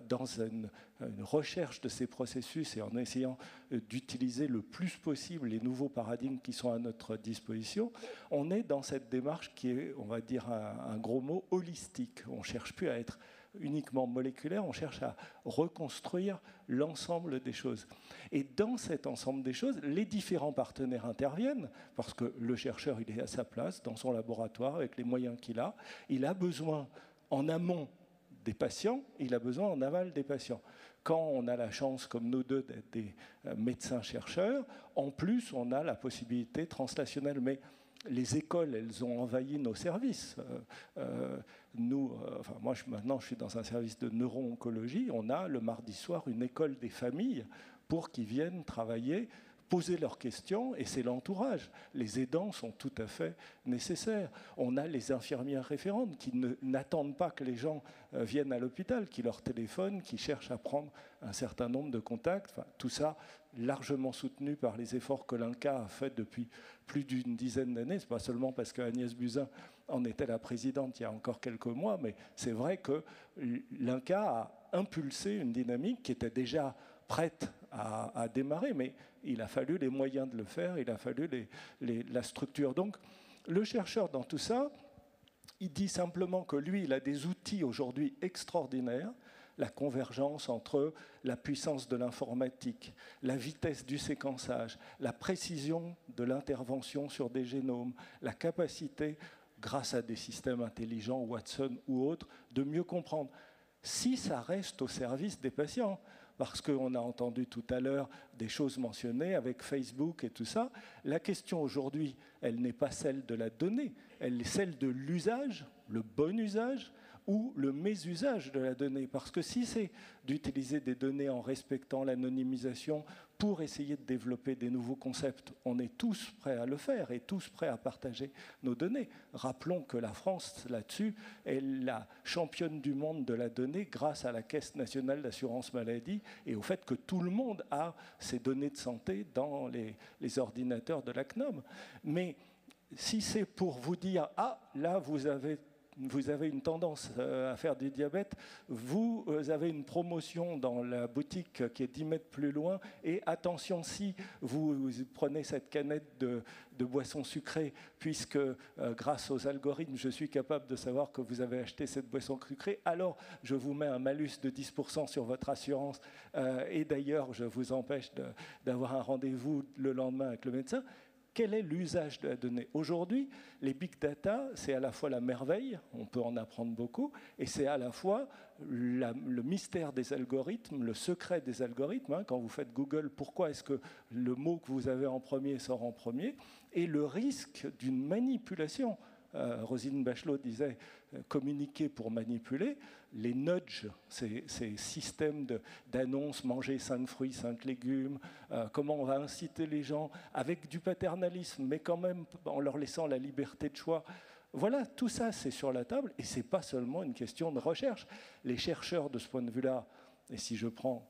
dans une recherche de ces processus et en essayant d'utiliser le plus possible les nouveaux paradigmes qui sont à notre disposition, on est dans cette démarche qui est, on va dire un gros mot, holistique. On ne cherche plus à être uniquement moléculaire, on cherche à reconstruire l'ensemble des choses. Et dans cet ensemble des choses, les différents partenaires interviennent, parce que le chercheur, il est à sa place, dans son laboratoire, avec les moyens qu'il a. Il a besoin, en amont des patients, il a besoin en aval des patients. Quand on a la chance, comme nous deux, d'être des médecins-chercheurs, en plus, on a la possibilité translationnelle. Mais les écoles, elles ont envahi nos services. Moi, maintenant, je suis dans un service de neuro-oncologie. On a le mardi soir une école des familles pour qu'ils viennent travailler, poser leurs questions, et c'est l'entourage. Les aidants sont tout à fait nécessaires. On a les infirmières référentes qui n'attendent pas que les gens viennent à l'hôpital, qui leur téléphonent, qui cherchent à prendre un certain nombre de contacts. Enfin, tout ça largement soutenu par les efforts que l'INCa a fait depuis plus d'une dizaine d'années. Ce n'est pas seulement parce qu'Agnès Buzyn en était la présidente il y a encore quelques mois, mais c'est vrai que l'INCa a impulsé une dynamique qui était déjà prête à démarrer, mais il a fallu les moyens de le faire, il a fallu la structure. Donc le chercheur dans tout ça, il dit simplement que lui, il a des outils aujourd'hui extraordinaires, la convergence entre la puissance de l'informatique, la vitesse du séquençage, la précision de l'intervention sur des génomes, la capacité, grâce à des systèmes intelligents, Watson ou autres, de mieux comprendre. Si ça reste au service des patients, parce qu'on a entendu tout à l'heure des choses mentionnées avec Facebook et tout ça, la question aujourd'hui, elle n'est pas celle de la donnée, elle est celle de l'usage, le bon usage, ou le mésusage de la donnée. Parce que si c'est d'utiliser des données en respectant l'anonymisation pour essayer de développer des nouveaux concepts, on est tous prêts à le faire et tous prêts à partager nos données. Rappelons que la France, là-dessus, est la championne du monde de la donnée grâce à la Caisse nationale d'assurance maladie et au fait que tout le monde a ses données de santé dans les ordinateurs de la CNOM. Mais si c'est pour vous dire « Ah, là, vous avez une tendance à faire du diabète, vous avez une promotion dans la boutique qui est 10 mètres plus loin, et attention, si vous prenez cette canette de boisson sucrée, puisque grâce aux algorithmes, je suis capable de savoir que vous avez acheté cette boisson sucrée, alors je vous mets un malus de 10% sur votre assurance, et d'ailleurs, je vous empêche d'avoir un rendez-vous le lendemain avec le médecin ». Quel est l'usage de la donnée? Aujourd'hui, les big data, c'est à la fois la merveille, on peut en apprendre beaucoup, et c'est à la fois le mystère des algorithmes, le secret des algorithmes. Quand vous faites Google, pourquoi est-ce que le mot que vous avez en premier sort en premier? Et le risque d'une manipulation. Roselyne Bachelot disait communiquer pour manipuler. Les nudges, ces systèmes d'annonces, manger 5 fruits, 5 légumes, comment on va inciter les gens avec du paternalisme, mais quand même en leur laissant la liberté de choix. Voilà, tout ça, c'est sur la table, et ce n'est pas seulement une question de recherche. Les chercheurs, de ce point de vue-là, et si je prends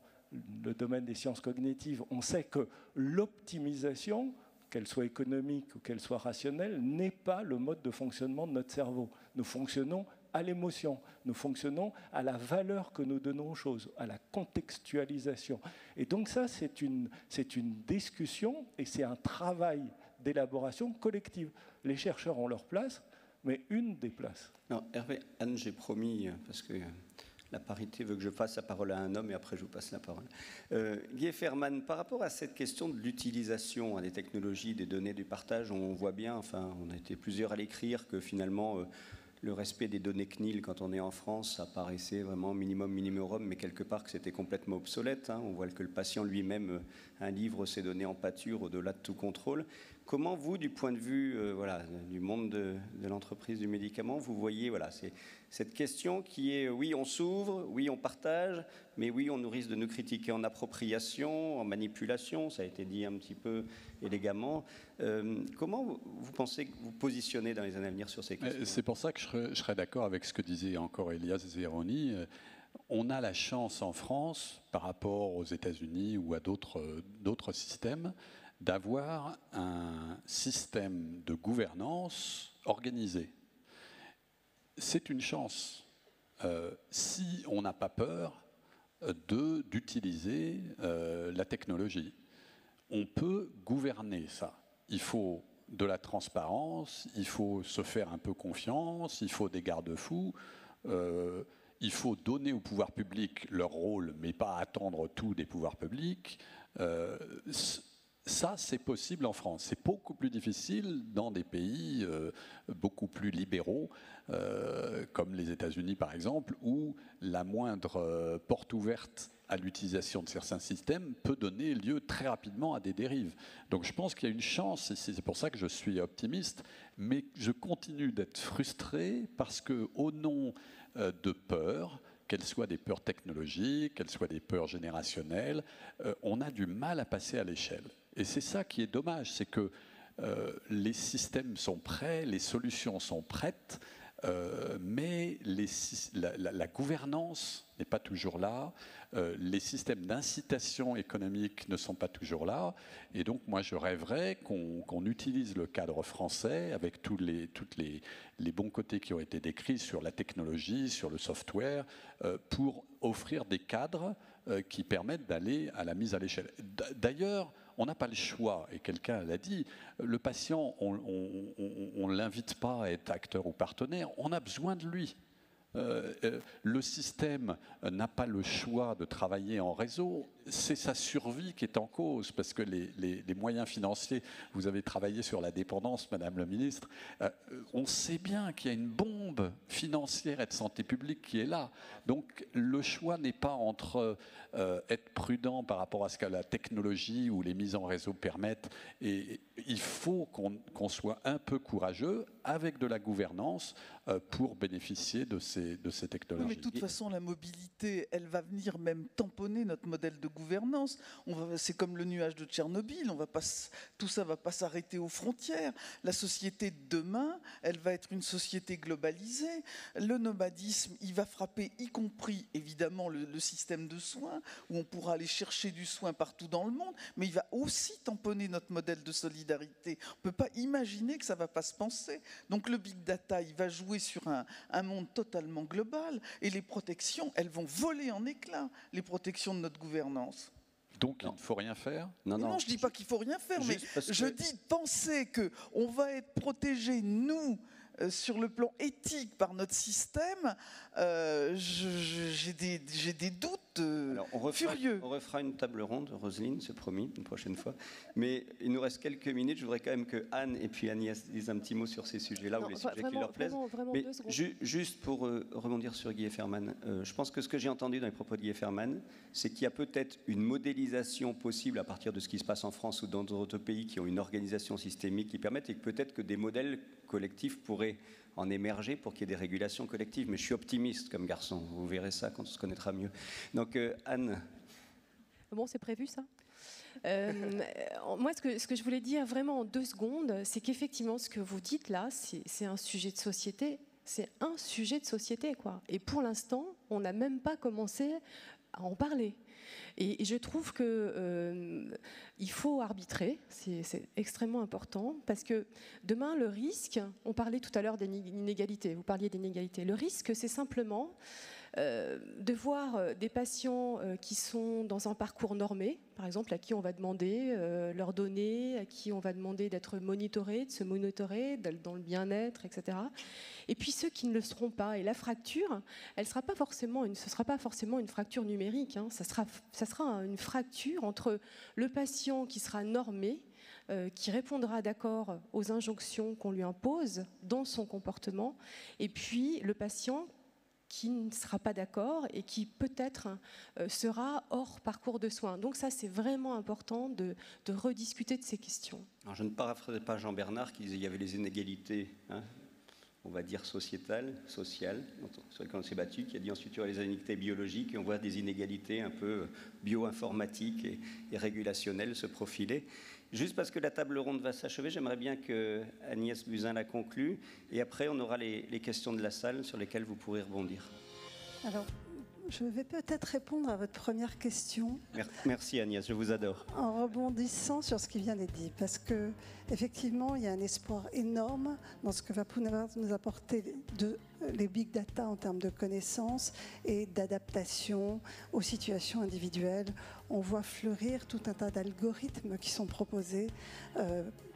le domaine des sciences cognitives, on sait que l'optimisation, qu'elle soit économique ou qu'elle soit rationnelle, n'est pas le mode de fonctionnement de notre cerveau. Nous fonctionnons à l'émotion, nous fonctionnons à la valeur que nous donnons aux choses, à la contextualisation. Et donc ça, c'est une discussion et c'est un travail d'élaboration collective. Les chercheurs ont leur place, mais une des places. Non, Hervé, Anne, j'ai promis, parce que la parité veut que je passe la parole à un homme et après je vous passe la parole. Guy Ferman, par rapport à cette question de l'utilisation des technologies, des données, du partage, on voit bien, enfin, on a été plusieurs à l'écrire, que finalement le respect des données CNIL quand on est en France, ça paraissait vraiment minimum, mais quelque part que c'était complètement obsolète. On voit que le patient lui-même livre ses données en pâture au-delà de tout contrôle. Comment vous, du point de vue du monde de l'entreprise du médicament, vous voyez cette question qui est oui, on s'ouvre, oui, on partage, mais oui, on nous risque de nous critiquer en appropriation, en manipulation, ça a été dit un petit peu élégamment. Comment vous pensez que vous positionnez dans les années à venir sur ces questions? C'est pour ça que je serais d'accord avec ce que disait encore Elias Zeroni. On a la chance en France, par rapport aux États-Unis ou à d'autres systèmes, d'avoir un système de gouvernance organisé. C'est une chance si on n'a pas peur d'utiliser la technologie. On peut gouverner ça. Il faut de la transparence, il faut se faire un peu confiance, il faut des garde-fous, il faut donner au pouvoir public leur rôle, mais pas attendre tout des pouvoirs publics. Ça, c'est possible en France. C'est beaucoup plus difficile dans des pays beaucoup plus libéraux, comme les États-Unis par exemple, où la moindre porte ouverte à l'utilisation de certains systèmes peut donner lieu très rapidement à des dérives. Donc je pense qu'il y a une chance, et c'est pour ça que je suis optimiste, mais je continue d'être frustré parce qu'au nom de peur, qu'elles soient des peurs technologiques, qu'elles soient des peurs générationnelles, on a du mal à passer à l'échelle. Et c'est ça qui est dommage, c'est que les systèmes sont prêts, les solutions sont prêtes, mais la gouvernance n'est pas toujours là, les systèmes d'incitation économique ne sont pas toujours là, et donc moi je rêverais qu'on utilise le cadre français avec tous les bons côtés qui ont été décrits sur la technologie, sur le software, pour offrir des cadres qui permettent d'aller à la mise à l'échelle. D'ailleurs, on n'a pas le choix, et quelqu'un l'a dit, le patient, on ne l'invite pas à être acteur ou partenaire, on a besoin de lui. Le système n'a pas le choix de travailler en réseau, c'est sa survie qui est en cause, parce que les moyens financiers, vous avez travaillé sur la dépendance, Madame la Ministre, on sait bien qu'il y a une bombe financière et de santé publique qui est là. Donc le choix n'est pas entre être prudent par rapport à ce que la technologie ou les mises en réseau permettent, et il faut qu'on soit un peu courageux, avec de la gouvernance pour bénéficier de ces technologies. Oui, mais de toute façon, la mobilité, elle va venir même tamponner notre modèle de gouvernance. C'est comme le nuage de Tchernobyl, tout ça ne va pas s'arrêter aux frontières. La société de demain, elle va être une société globalisée. Le nomadisme, il va frapper, y compris évidemment le système de soins, où on pourra aller chercher du soin partout dans le monde, mais il va aussi tamponner notre modèle de solidarité. On ne peut pas imaginer que ça ne va pas se penser. Donc le big data, il va jouer sur un monde totalement global, et les protections, elles vont voler en éclats, les protections de notre gouvernance. Donc il ne faut rien faire? Non, je ne dis pas qu'il ne faut rien faire, mais je dis penser qu'on va être protégés, nous, sur le plan éthique par notre système, j'ai des doutes furieux. On refera une table ronde, Roselyne, c'est promis, une prochaine fois. Mais il nous reste quelques minutes. Je voudrais quand même que Anne et puis Agnès disent un petit mot sur ces sujets-là, ou les sujets qui leur plaisent. Vraiment Mais 2 secondes. juste pour rebondir sur Guy Efferman, je pense que ce que j'ai entendu dans les propos de Guy Efferman, c'est qu'il y a peut-être une modélisation possible à partir de ce qui se passe en France ou dans d'autres pays qui ont une organisation systémique qui permettent, et que peut-être que des modèles collectifs pourraient en émerger pour qu'il y ait des régulations collectives. Mais je suis optimiste comme garçon, vous verrez ça quand on se connaîtra mieux. Donc Anne. Bon, c'est prévu ça. Moi, ce que je voulais dire vraiment en 2 secondes, c'est qu'effectivement, ce que vous dites là, c'est un sujet de société. C'est un sujet de société, quoi. Et pour l'instant, on n'a même pas commencé à en parler. Et je trouve qu'il faut arbitrer, c'est extrêmement important, parce que demain, le risque, on parlait tout à l'heure d'inégalités, vous parliez d'inégalités, le risque, c'est simplement de voir des patients qui sont dans un parcours normé, par exemple, à qui on va demander leurs données, à qui on va demander d'être monitorés, de se monitorer, dans le bien-être, etc. Et puis ceux qui ne le seront pas. Et la fracture, ce ne sera pas forcément une fracture numérique, hein. Ça sera une fracture entre le patient qui sera normé, qui répondra d'accord aux injonctions qu'on lui impose dans son comportement, et puis le patient qui ne sera pas d'accord et qui peut-être sera hors parcours de soins. Donc ça, c'est vraiment important de rediscuter de ces questions. Alors, je ne paraphraserai pas Jean Bernard qui disait qu'il y avait les inégalités, hein, on va dire sociétales, sociales, sur lesquelles on s'est battu, qui a dit ensuite il y aura les inégalités biologiques, et on voit des inégalités un peu bio-informatiques et régulationnelles se profiler. Juste parce que la table ronde va s'achever, j'aimerais bien que Agnès Buzyn la conclue, et après on aura les questions de la salle sur lesquelles vous pourrez rebondir. Alors, je vais peut-être répondre à votre première question. Merci Agnès, je vous adore. En rebondissant sur ce qui vient d'être dit, parce que effectivement, il y a un espoir énorme dans ce que va pouvoir nous apporter les big data en termes de connaissances et d'adaptation aux situations individuelles. On voit fleurir tout un tas d'algorithmes qui sont proposés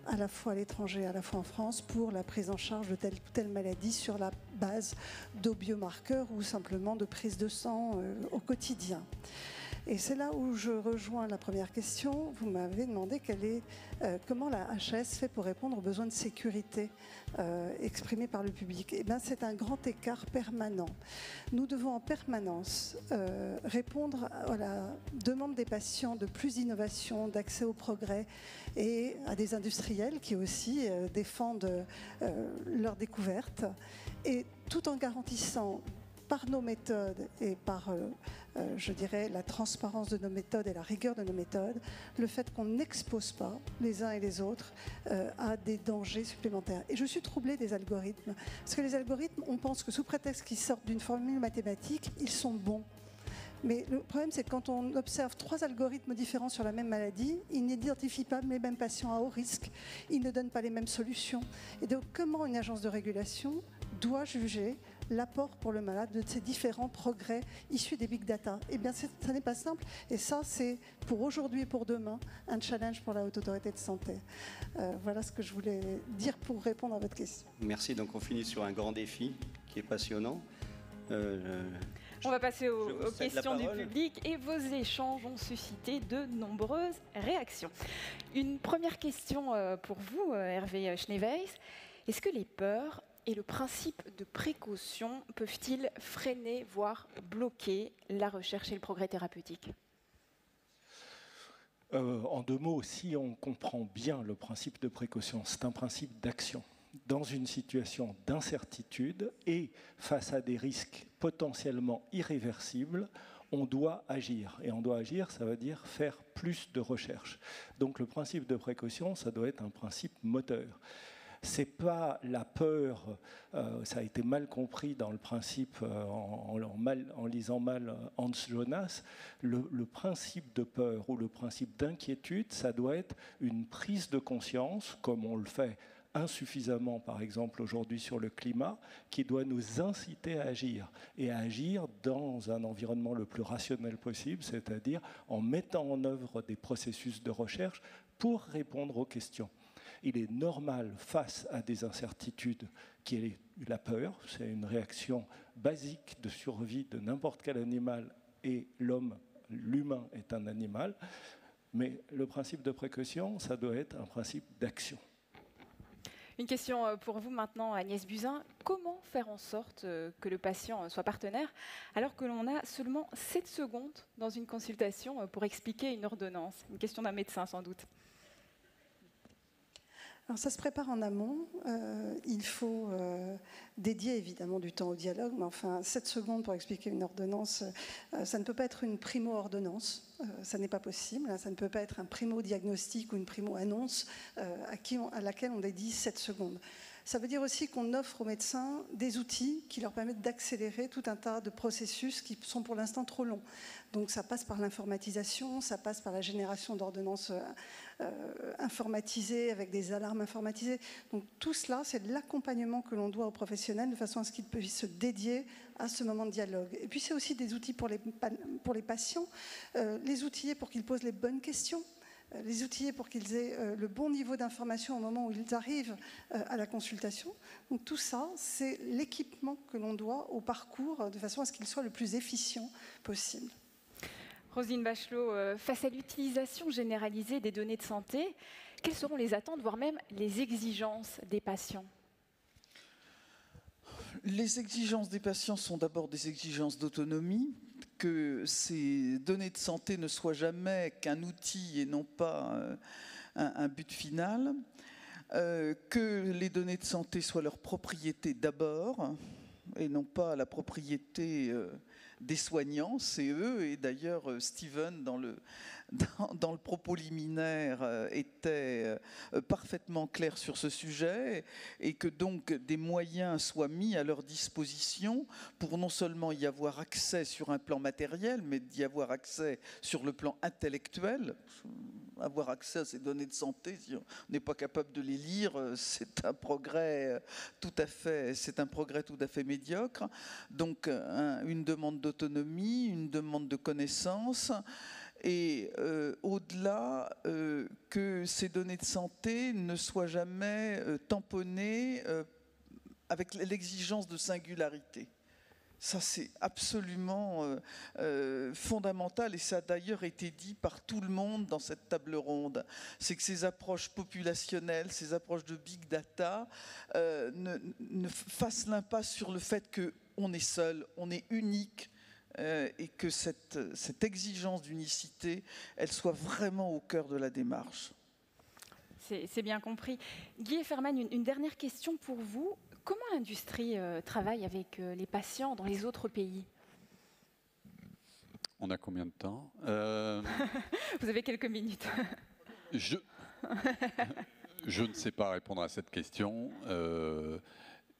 à la fois à l'étranger, à la fois en France, pour la prise en charge de telle ou telle maladie sur la base de biomarqueurs ou simplement de prise de sang au quotidien. Et c'est là où je rejoins la première question. Vous m'avez demandé comment la HAS fait pour répondre aux besoins de sécurité exprimés par le public. Eh bien, c'est un grand écart permanent. Nous devons en permanence répondre à la demande des patients de plus d'innovation, d'accès au progrès, et à des industriels qui aussi défendent leurs découvertes, et tout en garantissant par nos méthodes et par, je dirais, la transparence de nos méthodes et la rigueur de nos méthodes, le fait qu'on n'expose pas les uns et les autres à des dangers supplémentaires. Et je suis troublée des algorithmes, parce que les algorithmes, on pense que sous prétexte qu'ils sortent d'une formule mathématique, ils sont bons. Mais le problème, c'est que quand on observe 3 algorithmes différents sur la même maladie, ils n'identifient pas les mêmes patients à haut risque, ils ne donnent pas les mêmes solutions. Et donc, comment une agence de régulation doit juger l'apport pour le malade de ces différents progrès issus des big data? Eh bien, ça n'est pas simple. Et ça, c'est pour aujourd'hui et pour demain un challenge pour la Haute Autorité de Santé. Voilà ce que je voulais dire pour répondre à votre question. Merci. Donc, on finit sur un grand défi qui est passionnant. On va passer aux questions du public, et vos échanges ont suscité de nombreuses réactions. Une première question pour vous, Hervé Schneeweis. Est-ce que les peurs et le principe de précaution peuvent-ils freiner, voire bloquer la recherche et le progrès thérapeutique ? En 2 mots, si on comprend bien le principe de précaution, c'est un principe d'action. dans une situation d'incertitude et face à des risques potentiellement irréversibles, on doit agir. Et on doit agir, ça veut dire faire plus de recherche. Donc le principe de précaution, ça doit être un principe moteur. C'est pas la peur, ça a été mal compris dans le principe en lisant mal Hans Jonas. Le principe de peur ou le principe d'inquiétude, ça doit être une prise de conscience, comme on le fait insuffisamment, par exemple, aujourd'hui sur le climat, qui doit nous inciter à agir, et à agir dans un environnement le plus rationnel possible, c'est-à-dire en mettant en œuvre des processus de recherche pour répondre aux questions. Il est normal, face à des incertitudes, qu'il y ait la peur. C'est une réaction basique de survie de n'importe quel animal, et l'humain est un animal. Mais le principe de précaution, ça doit être un principe d'action. Une question pour vous maintenant, Agnès Buzyn. Comment faire en sorte que le patient soit partenaire alors que l'on a seulement 7 secondes dans une consultation pour expliquer une ordonnance? Une question d'un médecin sans doute. Alors ça se prépare en amont. Il faut dédier évidemment du temps au dialogue, mais enfin 7 secondes pour expliquer une ordonnance, ça ne peut pas être une primo-ordonnance, ça n'est pas possible. Ça ne peut pas être un primo-diagnostic ou une primo-annonce à laquelle on dédie 7 secondes. Ça veut dire aussi qu'on offre aux médecins des outils qui leur permettent d'accélérer tout un tas de processus qui sont pour l'instant trop longs. Donc ça passe par l'informatisation, ça passe par la génération d'ordonnances informatisées avec des alarmes informatisées. Donc tout cela, c'est de l'accompagnement que l'on doit aux professionnels de façon à ce qu'ils puissent se dédier à ce moment de dialogue. Et puis c'est aussi des outils pour les patients, les outiller pour qu'ils posent les bonnes questions, les outiller pour qu'ils aient le bon niveau d'information au moment où ils arrivent à la consultation. Donc tout ça, c'est l'équipement que l'on doit au parcours de façon à ce qu'il soit le plus efficient possible. Roselyne Bachelot, face à l'utilisation généralisée des données de santé, quelles seront les attentes, voire même les exigences des patients ? Les exigences des patients sont d'abord des exigences d'autonomie, que ces données de santé ne soient jamais qu'un outil et non pas un but final, que les données de santé soient leur propriété d'abord et non pas la propriété des soignants, c'est eux. Et d'ailleurs, Steven, dans le propos liminaire, était parfaitement clair sur ce sujet, et que donc des moyens soient mis à leur disposition pour non seulement y avoir accès sur un plan matériel, mais d'y avoir accès sur le plan intellectuel. Avoir accès à ces données de santé, si on n'est pas capable de les lire, c'est un progrès tout à fait médiocre. Donc une demande d'autonomie, une demande de connaissance, et au-delà, que ces données de santé ne soient jamais tamponnées avec l'exigence de singularité. Ça, c'est absolument fondamental, et ça a d'ailleurs été dit par tout le monde dans cette table ronde. C'est que ces approches populationnelles, ces approches de big data ne fassent l'impasse sur le fait qu'on est seul, on est unique, et que cette exigence d'unicité, elle soit vraiment au cœur de la démarche. C'est bien compris. Guy Efferman, une dernière question pour vous. Comment l'industrie travaille avec les patients dans les autres pays ? On a combien de temps ? Vous avez quelques minutes. Je ne sais pas répondre à cette question.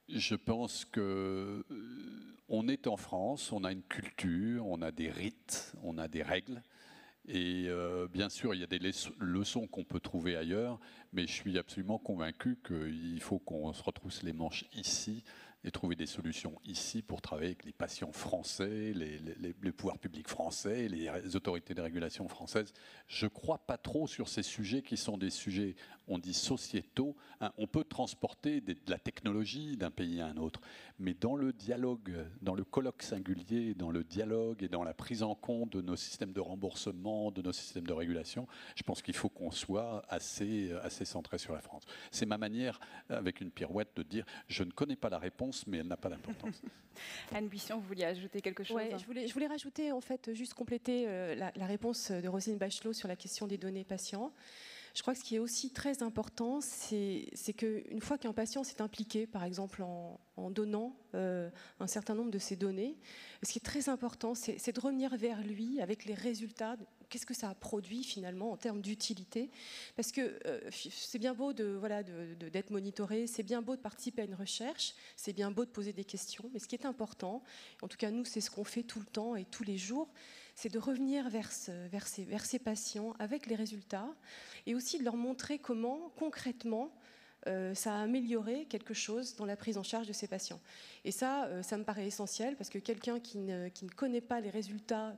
Je pense qu'on est en France, on a une culture, on a des rites, on a des règles. Et bien sûr, il y a des leçons qu'on peut trouver ailleurs, mais je suis absolument convaincu qu'il faut qu'on se retrousse les manches ici et trouver des solutions ici pour travailler avec les patients français, les pouvoirs publics français, les autorités de régulation françaises. Je ne crois pas trop sur ces sujets qui sont des sujets, on dit sociétaux. On peut transporter de la technologie d'un pays à un autre, mais dans le dialogue, dans le colloque singulier, dans le dialogue et dans la prise en compte de nos systèmes de remboursement, de nos systèmes de régulation, je pense qu'il faut qu'on soit assez centré sur la France. C'est ma manière, avec une pirouette, de dire je ne connais pas la réponse, mais elle n'a pas d'importance. Anne Buisson, vous vouliez ajouter quelque chose ? Ouais, je voulais rajouter, en fait, juste compléter la réponse de Roselyne Bachelot sur la question des données patients. Je crois que ce qui est aussi très important, c'est qu'une fois qu'un patient s'est impliqué, par exemple en donnant un certain nombre de ses données, ce qui est très important, c'est de revenir vers lui avec les résultats. Qu'est-ce que ça a produit finalement en termes d'utilité? Parce que c'est bien beau d'être monitoré, c'est bien beau de participer à une recherche, c'est bien beau de poser des questions, mais ce qui est important, en tout cas nous c'est ce qu'on fait tout le temps et tous les jours, c'est de revenir vers ces patients avec les résultats et aussi de leur montrer comment concrètement ça a amélioré quelque chose dans la prise en charge de ces patients. Et ça me paraît essentiel parce que quelqu'un qui ne connaît pas les résultats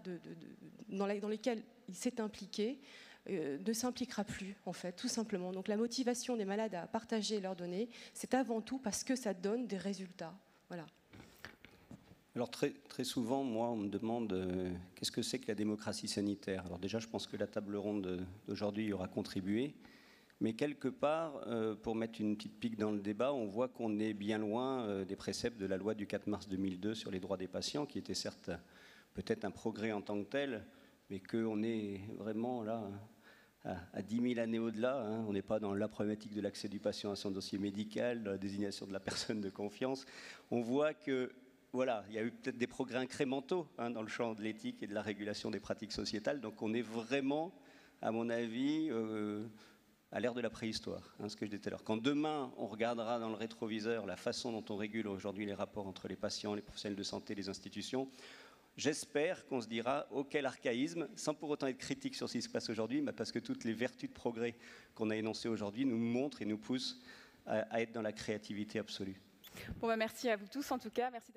dans lesquels il s'est impliqué ne s'impliquera plus, en fait, tout simplement. Donc la motivation des malades à partager leurs données, c'est avant tout parce que ça donne des résultats. Voilà. Alors très souvent, moi, on me demande qu'est-ce que c'est que la démocratie sanitaire. Alors déjà, je pense que la table ronde d'aujourd'hui y aura contribué. Mais quelque part, pour mettre une petite pique dans le débat, on voit qu'on est bien loin des préceptes de la loi du 4 mars 2002 sur les droits des patients, qui était certes peut-être un progrès en tant que tel, mais qu'on est vraiment là à 10 000 années au-delà. Hein. On n'est pas dans la problématique de l'accès du patient à son dossier médical, de la désignation de la personne de confiance. On voit que voilà, il y a eu peut-être des progrès incrémentaux dans le champ de l'éthique et de la régulation des pratiques sociétales. Donc on est vraiment, à mon avis, à l'ère de la préhistoire, ce que je disais tout à l'heure. Quand demain, on regardera dans le rétroviseur la façon dont on régule aujourd'hui les rapports entre les patients, les professionnels de santé, les institutions, j'espère qu'on se dira « oh, quel archaïsme », sans pour autant être critique sur ce qui se passe aujourd'hui, mais parce que toutes les vertus de progrès qu'on a énoncées aujourd'hui nous montrent et nous poussent à être dans la créativité absolue. Bon, merci à vous tous en tout cas. Merci